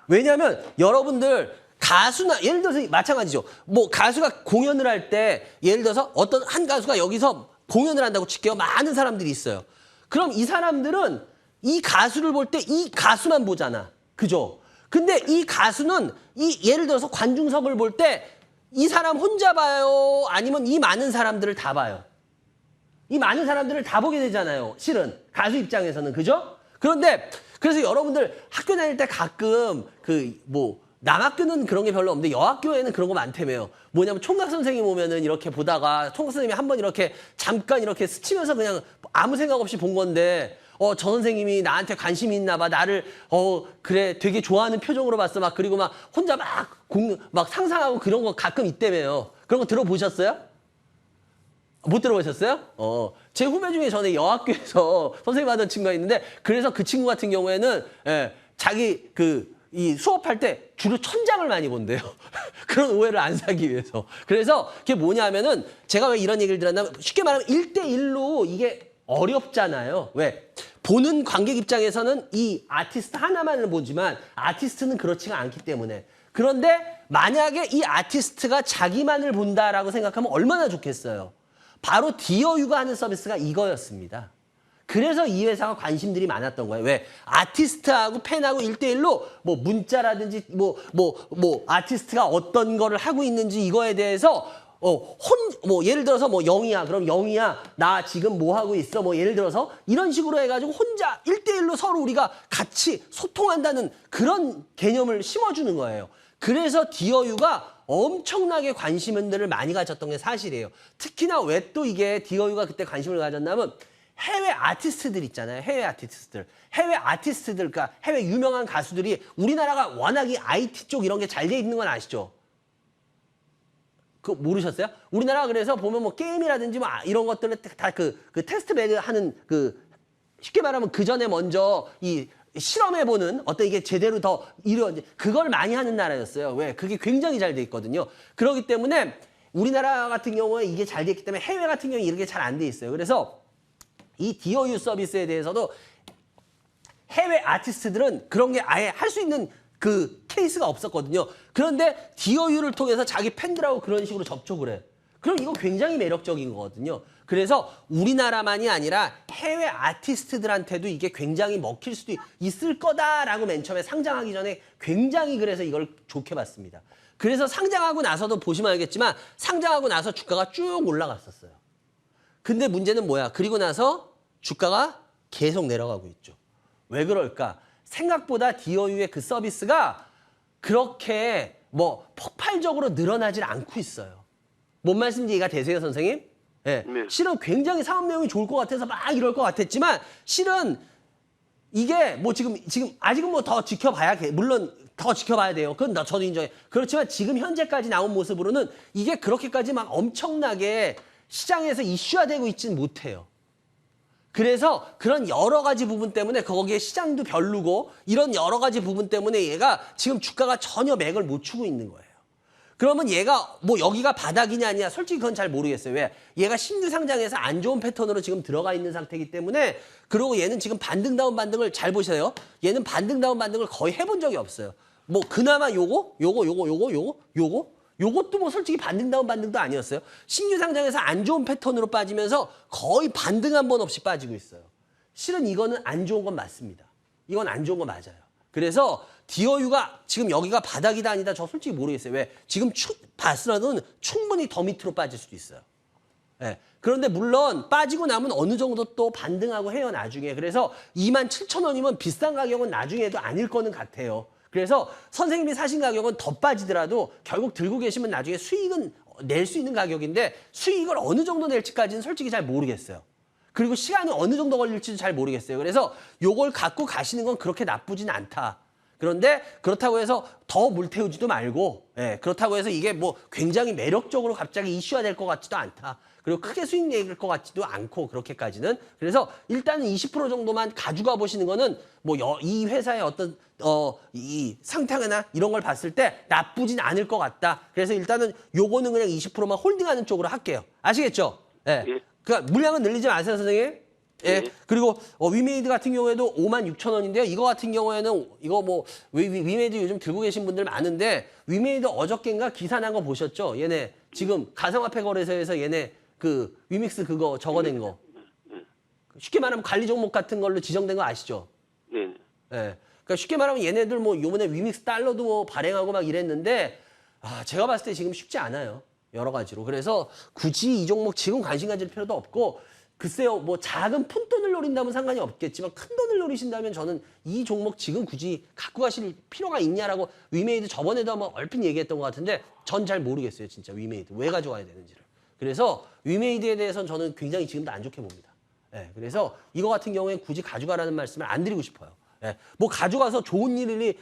왜냐하면 여러분들 가수나 예를 들어서 마찬가지죠. 뭐 가수가 공연을 할 때 예를 들어서 어떤 한 가수가 여기서 공연을 한다고 칠게요. 많은 사람들이 있어요. 그럼 이 사람들은 이 가수를 볼 때 이 가수만 보잖아. 그죠? 근데 이 가수는 예를 들어서 관중석을 볼 때 이 사람 혼자 봐요? 아니면 이 많은 사람들을 다 봐요? 이 많은 사람들을 다 보게 되잖아요. 실은 가수 입장에서는. 그죠? 그런데 그래서 여러분들 학교 다닐 때 가끔 남학교는 그런 게 별로 없는데 여학교에는 그런 거 많다며요. 뭐냐면 총각 선생님 오면은 이렇게 보다가 총각 선생님이 한번 이렇게 잠깐 이렇게 스치면서 그냥 아무 생각 없이 본 건데 저 선생님이 나한테 관심이 있나 봐. 나를 그래 되게 좋아하는 표정으로 봤어. 막 그리고 막 혼자 막 상상하고 그런 거 가끔 있다며요. 그런 거 들어보셨어요? 못 들어보셨어요? 제 후배 중에 전에 여학교에서 선생님 하던 친구가 있는데 그래서 그 친구 같은 경우에는 자기 이 수업할 때 주로 천장을 많이 본대요. 그런 오해를 안 사기 위해서. 그래서 그게 뭐냐면은 제가 왜 이런 얘기를 들었냐면 쉽게 말하면 1대1로 이게 어렵잖아요. 왜? 보는 관객 입장에서는 이 아티스트 하나만을 보지만 아티스트는 그렇지가 않기 때문에. 그런데 만약에 이 아티스트가 자기만을 본다라고 생각하면 얼마나 좋겠어요. 바로 디어유가 하는 서비스가 이거였습니다. 그래서 이 회사가 관심들이 많았던 거예요. 왜? 아티스트하고 팬하고 1대1로 뭐 문자라든지 아티스트가 어떤 거를 하고 있는지 이거에 대해서 예를 들어서 영희야. 그럼 영희야, 나 지금 뭐 하고 있어? 예를 들어서 이런 식으로 해가지고 혼자 1대1로 서로 우리가 같이 소통한다는 그런 개념을 심어주는 거예요. 그래서 디어유가 엄청나게 관심들을 많이 가졌던 게 사실이에요. 특히나 왜 또 이게 디어유가 그때 관심을 가졌냐면 해외 아티스트들 있잖아요. 해외 아티스트들, 그러니까 해외 유명한 가수들이 우리나라가 워낙에 IT 쪽 이런 게 잘 돼 있는 건 아시죠? 그거 모르셨어요? 우리나라가 그래서 보면 게임이라든지 이런 것들을 다 그 테스트 배드 하는 쉽게 말하면 그 전에 먼저 이 실험해보는 어떤 이게 제대로 더 그걸 많이 하는 나라였어요. 왜? 그게 굉장히 잘 돼 있거든요. 그렇기 때문에 우리나라 같은 경우에 이게 잘 돼 있기 때문에 해외 같은 경우에 이런 게 잘 안 돼 있어요. 그래서 이 디어유 서비스에 대해서도 해외 아티스트들은 그런 게 아예 할 수 있는 그 케이스가 없었거든요. 그런데 디어유를 통해서 자기 팬들하고 그런 식으로 접촉을 해. 그럼 이거 굉장히 매력적인 거거든요. 그래서 우리나라만이 아니라 해외 아티스트들한테도 이게 굉장히 먹힐 수도 있을 거다라고 맨 처음에 상장하기 전에 굉장히 그래서 이걸 좋게 봤습니다. 그래서 상장하고 나서도 보시면 알겠지만 상장하고 나서 주가가 쭉 올라갔었어요. 근데 문제는 뭐야? 그리고 나서 주가가 계속 내려가고 있죠. 왜 그럴까? 생각보다 디어유의 그 서비스가 그렇게 폭발적으로 늘어나질 않고 있어요. 뭔 말씀인지 이해가 되세요, 선생님? 예. 네. 실은 굉장히 사업 내용이 좋을 것 같아서 막 이럴 것 같았지만 실은 이게 뭐 지금 아직은 뭐 더 지켜봐야 물론 더 지켜봐야 돼요. 그건 저도 인정해. 그렇지만 지금 현재까지 나온 모습으로는 이게 그렇게까지 막 엄청나게 시장에서 이슈화되고 있지는 못해요. 그래서 그런 여러 가지 부분 때문에 거기에 시장도 별로고 이런 여러 가지 부분 때문에 얘가 지금 주가가 전혀 맥을 못 추고 있는 거예요. 그러면 얘가 뭐 여기가 바닥이냐 아니냐 솔직히 그건 잘 모르겠어요. 왜? 얘가 신규 상장에서 안 좋은 패턴으로 지금 들어가 있는 상태이기 때문에 그리고 얘는 지금 반등다운 반등을 잘 보세요. 얘는 반등다운 반등을 거의 해본 적이 없어요. 뭐 그나마 요것도 뭐 솔직히 반등다운 반등도 아니었어요. 신규 상장에서 안 좋은 패턴으로 빠지면서 거의 반등 한 번 없이 빠지고 있어요. 실은 이거는 안 좋은 건 맞습니다. 이건 안 좋은 거 맞아요. 그래서 디어유가 지금 여기가 바닥이다 아니다 저 솔직히 모르겠어요. 왜? 지금 바스라는 충분히 더 밑으로 빠질 수도 있어요. 예. 그런데 물론 빠지고 나면 어느 정도 또 반등하고 해요 나중에. 그래서 27,000원이면 비싼 가격은 나중에도 아닐 거는 같아요. 그래서 선생님이 사신 가격은 더 빠지더라도 결국 들고 계시면 나중에 수익은 낼 수 있는 가격인데 수익을 어느 정도 낼지까지는 솔직히 잘 모르겠어요. 그리고 시간이 어느 정도 걸릴지도 잘 모르겠어요. 그래서 요걸 갖고 가시는 건 그렇게 나쁘진 않다. 그런데 그렇다고 해서 더 물태우지도 말고 그렇다고 해서 이게 뭐 굉장히 매력적으로 갑자기 이슈화 될 것 같지도 않다. 그리고 크게 수익 낼 것 같지도 않고 그렇게까지는. 그래서 일단은 20% 정도만 가져가 보시는 거는 뭐 이 회사의 어떤 이 상태나 이런 걸 봤을 때 나쁘진 않을 것 같다. 그래서 일단은 요거는 그냥 20%만 홀딩하는 쪽으로 할게요. 아시겠죠? 예. 예. 그러니까 물량은 늘리지 마세요, 선생님. 예. 예. 그리고 위메이드 같은 경우에도 56,000원인데요. 이거 같은 경우에는 이거 뭐 위메이드 요즘 들고 계신 분들 많은데 위메이드 어저께인가 기사 난 거 보셨죠? 얘네 지금 가상화폐 거래소에서 얘네 그 위믹스 그거 적어낸 거. 쉽게 말하면 관리 종목 같은 걸로 지정된 거 아시죠? 네. 예. 그러니까 쉽게 말하면 얘네들 뭐 요번에 위믹스 달러도 뭐 발행하고 막 이랬는데 제가 봤을 때 지금 쉽지 않아요. 여러 가지로. 그래서 굳이 이 종목 지금 관심 가질 필요도 없고 글쎄요, 뭐 작은 푼돈을 노린다면 상관이 없겠지만 큰 돈을 노리신다면 저는 이 종목 지금 굳이 갖고 가실 필요가 있냐라고 위메이드 저번에도 한번 얼핏 얘기했던 것 같은데 전 잘 모르겠어요, 진짜 위메이드 왜 가져와야 되는지를. 그래서 위메이드에 대해서는 저는 굉장히 지금도 안 좋게 봅니다. 예, 그래서 이거 같은 경우에 굳이 가져가라는 말씀을 안 드리고 싶어요. 예, 뭐 가져가서 좋은 일이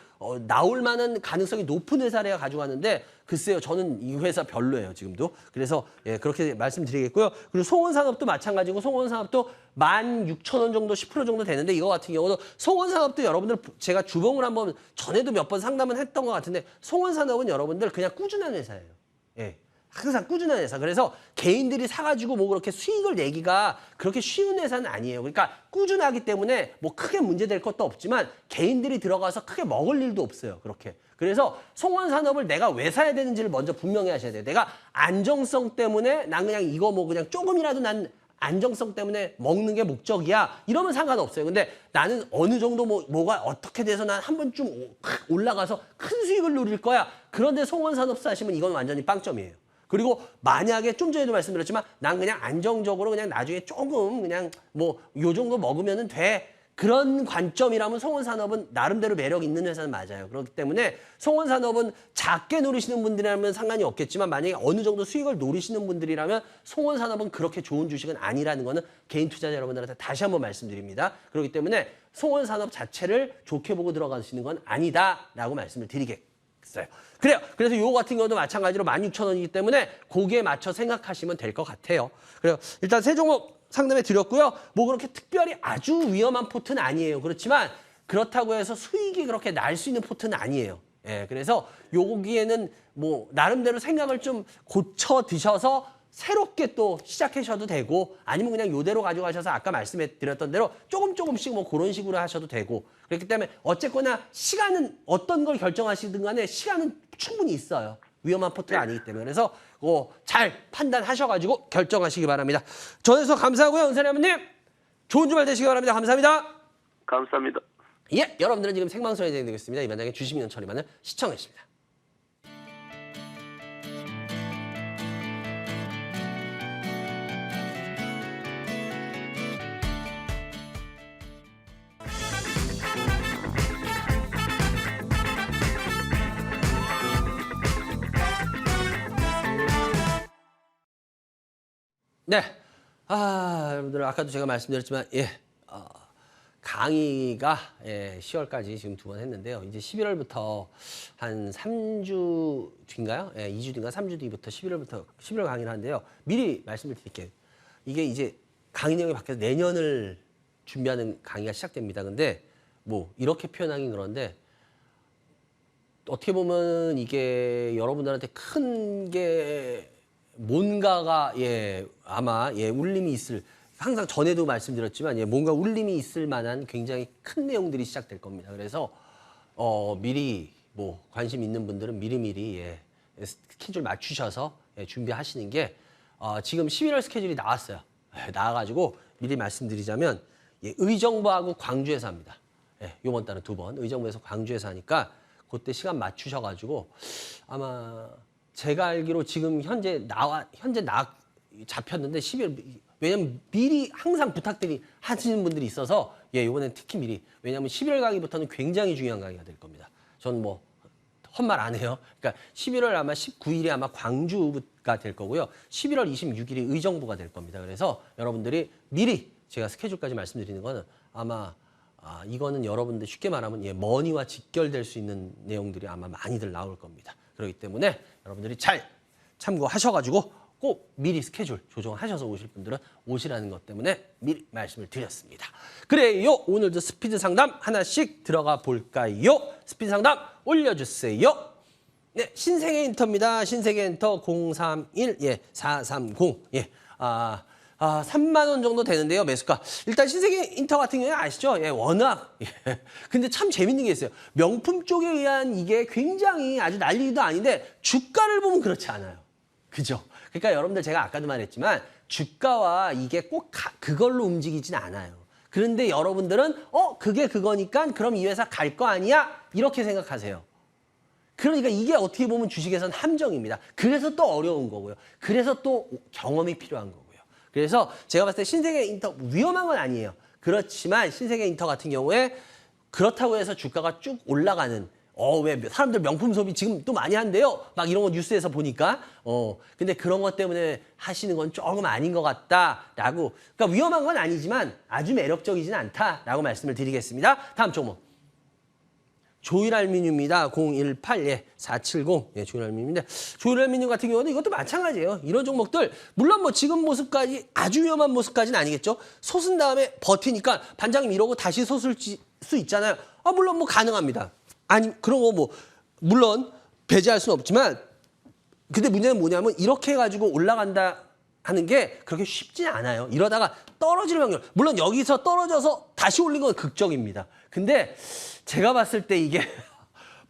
나올 만한 가능성이 높은 회사래야 가져가는데 글쎄요, 저는 이 회사 별로예요, 지금도. 그래서 예, 그렇게 말씀드리겠고요. 그리고 송원산업도 마찬가지고 송원산업도 16,000원 정도 10% 정도 되는데 이거 같은 경우도 송원산업도 여러분들 제가 주봉을 한번 전에도 몇 번 상담은 했던 것 같은데 송원산업은 여러분들 그냥 꾸준한 회사예요. 예. 항상 꾸준한 회사. 그래서 개인들이 사가지고 뭐 그렇게 수익을 내기가 그렇게 쉬운 회사는 아니에요. 그러니까 꾸준하기 때문에 뭐 크게 문제될 것도 없지만 개인들이 들어가서 크게 먹을 일도 없어요. 그렇게. 그래서 송원산업을 내가 왜 사야 되는지를 먼저 분명히 하셔야 돼요. 내가 안정성 때문에 난 그냥 이거 뭐 그냥 조금이라도 난 안정성 때문에 먹는 게 목적이야. 이러면 상관없어요. 근데 나는 어느 정도 뭐가 어떻게 돼서 난 한 번쯤 올라가서 큰 수익을 누릴 거야. 그런데 송원산업 사시면 이건 완전히 빵점이에요. 그리고 만약에 좀 전에도 말씀드렸지만 난 그냥 안정적으로 그냥 나중에 조금 그냥 뭐 요 정도 먹으면 돼. 그런 관점이라면 송원산업은 나름대로 매력 있는 회사는 맞아요. 그렇기 때문에 송원산업은 작게 노리시는 분들이라면 상관이 없겠지만 만약에 어느 정도 수익을 노리시는 분들이라면 송원산업은 그렇게 좋은 주식은 아니라는 거는 개인 투자자 여러분들한테 다시 한번 말씀드립니다. 그렇기 때문에 송원산업 자체를 좋게 보고 들어가시는 건 아니다라고 말씀을 드리겠어요. 그래요. 그래서 요거 같은 경우도 마찬가지로 16,000원이기 때문에 거기에 맞춰 생각하시면 될 것 같아요. 그래요. 일단 세 종목 상담해 드렸고요. 뭐 그렇게 특별히 아주 위험한 포트는 아니에요. 그렇지만 그렇다고 해서 수익이 그렇게 날 수 있는 포트는 아니에요. 예, 그래서 요기에는 뭐 나름대로 생각을 좀 고쳐 드셔서 새롭게 또 시작하셔도 되고 아니면 그냥 요대로 가져가셔서 아까 말씀해 드렸던 대로 조금씩 뭐 그런 식으로 하셔도 되고 그렇기 때문에 어쨌거나 시간은 어떤 걸 결정하시든 간에 시간은 충분히 있어요. 위험한 포트가 아니기 때문에. 그래서 잘 판단하셔가지고 결정하시기 바랍니다. 전해서 감사하고요. 은사리 아버님. 좋은 주말 되시기 바랍니다. 감사합니다. 감사합니다. 예, 여러분들은 지금 생방송에 진행되고 있습니다. 이 만장의 주식민원 처리만을 시청해 주십니다. 네. 여러분들 아까도 제가 말씀드렸지만 강의가 10월까지 지금 2번 했는데요. 이제 11월부터 한 3주 뒤인가요? 2주 뒤인가 3주 뒤부터 11월 강의를 하는데요. 미리 말씀을 드릴게요. 이게 이제 강의 내용이 바뀌어서 내년을 준비하는 강의가 시작됩니다. 근데 뭐 이렇게 표현하긴 그런데 어떻게 보면 이게 여러분들한테 큰 게 뭔가가 아마 울림이 있을, 항상 전에도 말씀드렸지만 뭔가 울림이 있을 만한 굉장히 큰 내용들이 시작될 겁니다. 그래서 미리 뭐 관심 있는 분들은 미리미리 스케줄 맞추셔서 준비하시는 게 지금 11월 스케줄이 나왔어요. 나와가지고 미리 말씀드리자면 의정부하고 광주에서 합니다. 이번 달은 2번 의정부에서 광주에서 하니까 그때 시간 맞추셔가지고 아마 제가 알기로 지금 현재 잡혔는데 12월, 왜냐면 미리 항상 하시는 분들이 있어서 이번엔 특히 미리, 왜냐면 11월 강의부터는 굉장히 중요한 강의가 될 겁니다. 전 뭐 헛말 안 해요. 그러니까 11월 아마 19일이 아마 광주가 될 거고요. 11월 26일이 의정부가 될 겁니다. 그래서 여러분들이 미리 제가 스케줄까지 말씀드리는 거는 아마 이거는 여러분들 쉽게 말하면 머니와 직결될 수 있는 내용들이 아마 많이들 나올 겁니다. 그렇기 때문에 여러분들이 잘 참고하셔가지고 꼭 미리 스케줄 조정하셔서 오실 분들은 오시라는 것 때문에 미리 말씀을 드렸습니다. 그래요. 오늘도 스피드 상담 하나씩 들어가 볼까요? 스피드 상담 올려주세요. 네, 신세계 인터입니다. 신세계 인터 031-430. 3만 원 정도 되는데요, 매수가. 일단 신세계 인터 같은 경우에 아시죠? 워낙. 근데 참 재밌는 게 있어요. 명품 쪽에 의한 이게 굉장히 아주 난리도 아닌데 주가를 보면 그렇지 않아요. 그죠? 그러니까 여러분들 제가 아까도 말했지만 주가와 이게 꼭 그걸로 움직이진 않아요. 그런데 여러분들은 그게 그거니까 그럼 이 회사 갈 거 아니야? 이렇게 생각하세요. 그러니까 이게 어떻게 보면 주식에선 함정입니다. 그래서 또 어려운 거고요. 그래서 또 경험이 필요한 거고요. 그래서 제가 봤을 때 신세계 인터 위험한 건 아니에요. 그렇지만 신세계 인터 같은 경우에 그렇다고 해서 주가가 쭉 올라가는, 왜 사람들 명품 소비 지금 또 많이 한대요. 막 이런 거 뉴스에서 보니까. 근데 그런 것 때문에 하시는 건 조금 아닌 것 같다라고. 그러니까 위험한 건 아니지만 아주 매력적이진 않다라고 말씀을 드리겠습니다. 다음 종목. 조일알미늄입니다. 018-470. 조일알미늄인데 조일알미늄 같은 경우는 이것도 마찬가지예요. 이런 종목들 물론 뭐 지금 모습까지 아주 위험한 모습까지는 아니겠죠. 솟은 다음에 버티니까 반장님 이러고 다시 솟을 수 있잖아요. 물론 뭐 가능합니다. 아니 그런 거 뭐 물론 배제할 수는 없지만 근데 문제는 뭐냐면 이렇게 해가지고 올라간다 하는 게 그렇게 쉽지 않아요. 이러다가 떨어질 확률. 물론 여기서 떨어져서 다시 올린 건 극적입니다. 근데 제가 봤을 때 이게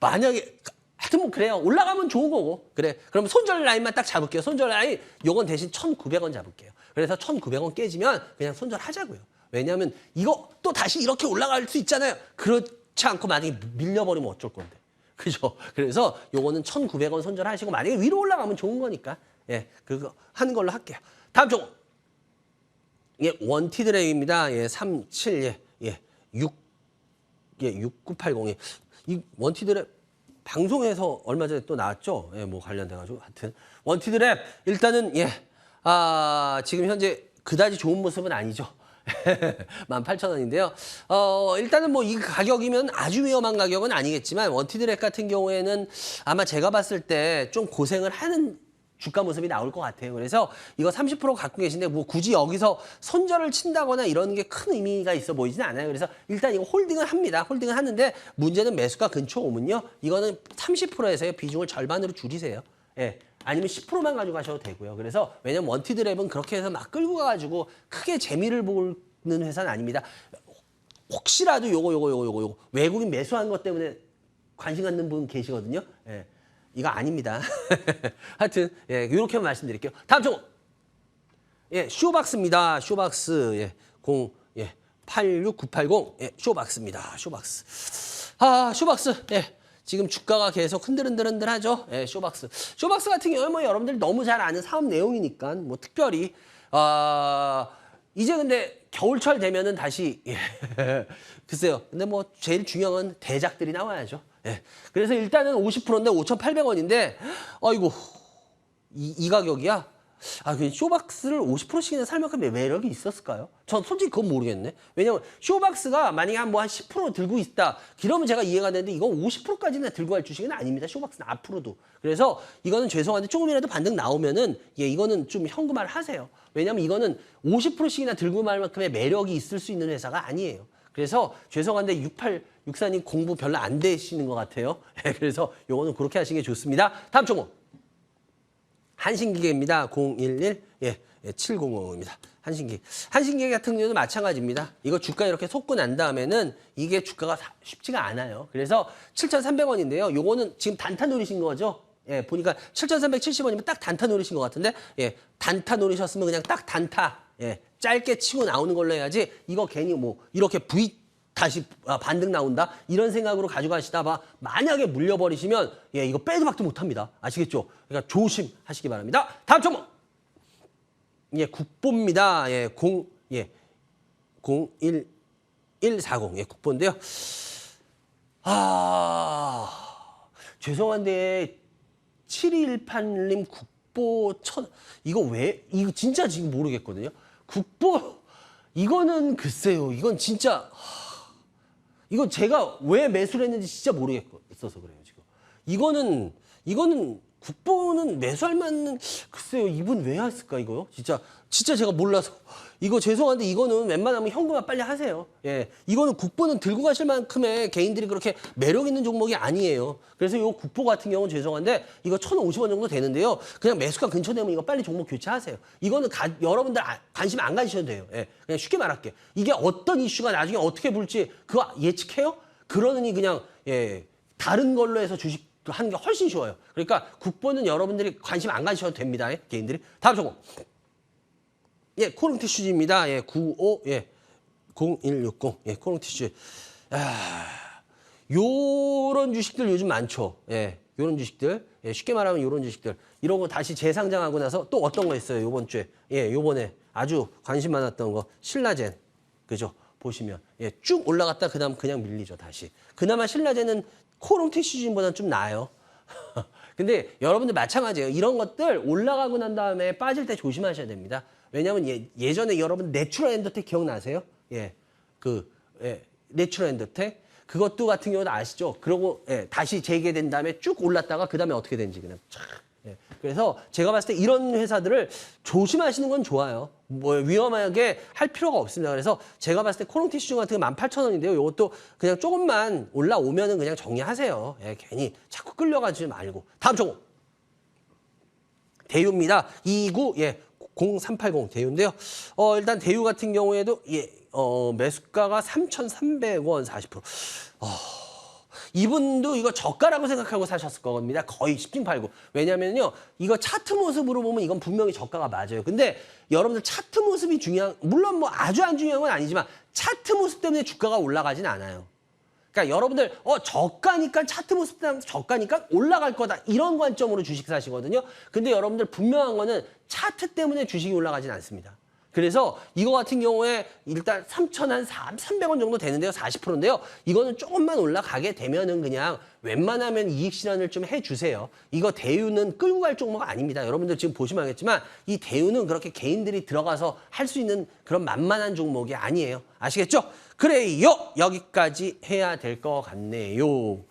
만약에 하여튼 뭐 그래요. 올라가면 좋은 거고. 그래. 그럼 손절 라인만 딱 잡을게요. 손절 라인 요건 대신 1,900원 잡을게요. 그래서 1,900원 깨지면 그냥 손절하자고요. 왜냐하면 이거 또 다시 이렇게 올라갈 수 있잖아요. 그렇지 않고 만약에 밀려버리면 어쩔 건데. 그죠? 그래서 요거는 1,900원 손절하시고 만약에 위로 올라가면 좋은 거니까 그거 하는 걸로 할게요. 다음 종목. 원티드랩입니다. 37, 6980. 이 원티드랩 방송에서 얼마 전에 또 나왔죠? 뭐 관련돼가지고. 하여튼. 원티드랩, 일단은, 지금 현재 그다지 좋은 모습은 아니죠. 18,000원인데요. 일단은 뭐 이 가격이면 아주 위험한 가격은 아니겠지만, 원티드랩 같은 경우에는 아마 제가 봤을 때 좀 고생을 하는 주가 모습이 나올 것 같아요. 그래서 이거 30% 갖고 계신데 뭐 굳이 여기서 손절을 친다거나 이런 게 큰 의미가 있어 보이지는 않아요. 그래서 일단 이거 홀딩을 합니다. 홀딩을 하는데 문제는 매수가 근처 오면요. 이거는 30%에서의 비중을 절반으로 줄이세요. 아니면 10%만 가져가셔도 되고요. 그래서 왜냐면 원티드랩은 그렇게 해서 막 끌고 가가지고 크게 재미를 보는 회사는 아닙니다. 혹시라도 요거 외국인 매수한 것 때문에 관심 갖는 분 계시거든요. 이거 아닙니다. 하여튼 이렇게만 말씀드릴게요. 다음 종목. 쇼박스입니다. 쇼박스 86980 쇼박스입니다. 쇼박스. 쇼박스. 지금 주가가 계속 흔들흔들하죠. 쇼박스. 쇼박스 같은 경우는 뭐 여러분들이 너무 잘 아는 사업 내용이니까 뭐 특별히 이제 근데 겨울철 되면은 다시 글쎄요. 근데 뭐 제일 중요한 건 대작들이 나와야죠. 그래서 일단은 50%인데 5,800원인데 아이고 이 가격이야? 그 쇼박스를 50%씩이나 살 만큼 매력이 있었을까요? 전 솔직히 그건 모르겠네. 왜냐면 쇼박스가 만약에 한 10% 들고 있다. 그러면 제가 이해가 되는데 이건 50%까지나 들고 갈 주식은 아닙니다. 쇼박스는 앞으로도. 그래서 이거는 죄송한데 조금이라도 반등 나오면은 이거는 좀 현금화를 하세요. 왜냐면 이거는 50%씩이나 들고 갈 만큼의 매력이 있을 수 있는 회사가 아니에요. 그래서 죄송한데 6864님 공부 별로 안 되시는 것 같아요. 그래서 요거는 그렇게 하시는 게 좋습니다. 다음 종목. 한신기계입니다. 011 700입니다. 한신기계 같은 경우도 마찬가지입니다. 이거 주가 이렇게 솟고 난 다음에는 이게 주가가 쉽지가 않아요. 그래서 7,300원인데요. 요거는 지금 단타 노리신 거죠? 보니까 7,370원이면 딱 단타 노리신 것 같은데, 단타 노리셨으면 그냥 딱 단타, 짧게 치고 나오는 걸로 해야지, 이거 괜히 뭐, 이렇게 V 다시 반등 나온다? 이런 생각으로 가져가시다가 만약에 물려버리시면, 이거 빼도 박도 못 합니다. 아시겠죠? 그러니까 조심하시기 바랍니다. 다음 종목! 국보입니다. 01140. 국보인데요. 죄송한데, 7218님 국보 이거 진짜 지금 모르겠거든요. 국보 이거는 글쎄요. 이건 진짜 이건 제가 왜 매수를 했는지 진짜 모르겠어서 그래요, 지금. 이거는 국보는 매수할 만한 글쎄요. 이분 왜 했을까 이거요? 진짜 제가 몰라서. 이거 죄송한데 이거는 웬만하면 현금화 빨리 하세요. 이거는 국보는 들고 가실 만큼의 개인들이 그렇게 매력 있는 종목이 아니에요. 그래서 이 국보 같은 경우는 죄송한데 이거 1,050원 정도 되는데요. 그냥 매수가 근처 되면 이거 빨리 종목 교체하세요. 이거는 여러분들 관심 안 가지셔도 돼요. 그냥 쉽게 말할게. 이게 어떤 이슈가 나중에 어떻게 불지 그거 예측해요? 그러느니 그냥 다른 걸로 해서 주식 하는 게 훨씬 쉬워요. 그러니까 국보는 여러분들이 관심 안 가지셔도 됩니다. 개인들이. 다음 종목. 코롱티슈즈입니다. 0160. 코롱티슈즈. 요런 주식들 요즘 많죠. 요런 주식들. 쉽게 말하면 요런 주식들. 이런 거 다시 재상장하고 나서 또 어떤 거 있어요, 요번 주에. 요번에 아주 관심 많았던 거. 신라젠. 그죠? 보시면. 쭉 올라갔다 그다음 그냥 밀리죠, 다시. 그나마 신라젠은 코롱티슈즈보다는 좀 나아요. 근데 여러분들 마찬가지예요. 이런 것들 올라가고 난 다음에 빠질 때 조심하셔야 됩니다. 왜냐면 예전에 여러분 내추럴 엔더텍 기억나세요? 내추럴 엔더텍 그것도 같은 경우도 아시죠? 그러고 다시 재개된 다음에 쭉 올랐다가 그 다음에 어떻게 된지 그냥 그래서 제가 봤을 때 이런 회사들을 조심하시는 건 좋아요. 뭐 위험하게 할 필요가 없습니다. 그래서 제가 봤을 때 코롱티슈즈 같은 거 18,000원인데요. 이것도 그냥 조금만 올라오면은 그냥 정리하세요. 괜히 자꾸 끌려가지 말고. 다음 종목. 대유입니다. 0280 대유인데요. 일단 대유 같은 경우에도 매수가가 3,300원 40%. 이분도 이거 저가라고 생각하고 사셨을 겁니다. 거의 10중 8구. 왜냐면요. 이거 차트 모습으로 보면 이건 분명히 저가가 맞아요. 근데 여러분들 차트 모습이 물론 뭐 아주 안 중요한 건 아니지만 차트 모습 때문에 주가가 올라가진 않아요. 그러니까 여러분들 저가니까 차트 모습 때문에 저가니까 올라갈 거다. 이런 관점으로 주식 사시거든요. 근데 여러분들 분명한 거는 차트 때문에 주식이 올라가진 않습니다. 그래서 이거 같은 경우에 일단 3,300원 정도 되는데요. 40%인데요. 이거는 조금만 올라가게 되면은 그냥 웬만하면 이익 실현을 좀 해주세요. 이거 대유는 끌고 갈 종목 아닙니다. 여러분들 지금 보시면 알겠지만 이 대유는 그렇게 개인들이 들어가서 할 수 있는 그런 만만한 종목이 아니에요. 아시겠죠? 그래요. 여기까지 해야 될 것 같네요.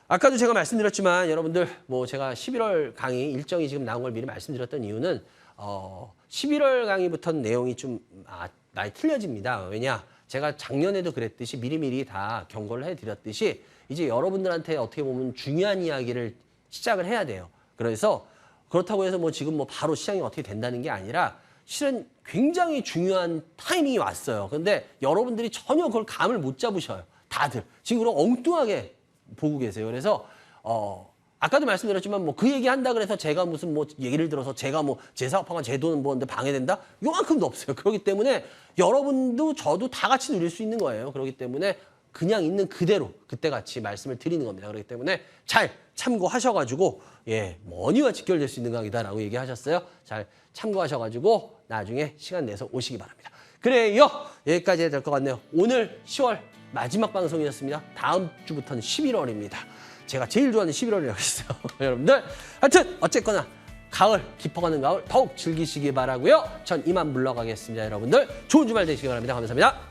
아까도 제가 말씀드렸지만 여러분들 뭐 제가 11월 강의 일정이 지금 나온 걸 미리 말씀드렸던 이유는 11월 강의부터는 내용이 좀 많이 틀려집니다. 왜냐? 제가 작년에도 그랬듯이 미리미리 다 경고를 해드렸듯이 이제 여러분들한테 어떻게 보면 중요한 이야기를 시작을 해야 돼요. 그래서 그렇다고 해서 뭐 지금 뭐 바로 시장이 어떻게 된다는 게 아니라 실은 굉장히 중요한 타이밍이 왔어요. 근데 여러분들이 전혀 그걸 감을 못 잡으셔요. 다들. 지금 그럼 엉뚱하게 보고 계세요. 그래서 아까도 말씀드렸지만 뭐 그 얘기 한다 그래서 제가 무슨 뭐 예를 들어서 제가 뭐 제 사업하고 제 돈 버는데 방해된다? 요만큼도 없어요. 그렇기 때문에 여러분도 저도 다 같이 누릴 수 있는 거예요. 그렇기 때문에 그냥 있는 그대로 그때같이 말씀을 드리는 겁니다. 그렇기 때문에 잘 참고하셔가지고 머니와 직결될 수 있는 강의다라고 얘기하셨어요. 잘 참고하셔가지고 나중에 시간 내서 오시기 바랍니다. 그래요. 여기까지 해야 될 것 같네요. 오늘 10월 마지막 방송이었습니다. 다음 주부터는 11월입니다. 제가 제일 좋아하는 11월이라고 했어요. 여러분들 하여튼 어쨌거나 가을, 깊어가는 가을 더욱 즐기시기 바라고요. 전 이만 물러가겠습니다. 여러분들 좋은 주말 되시기 바랍니다. 감사합니다.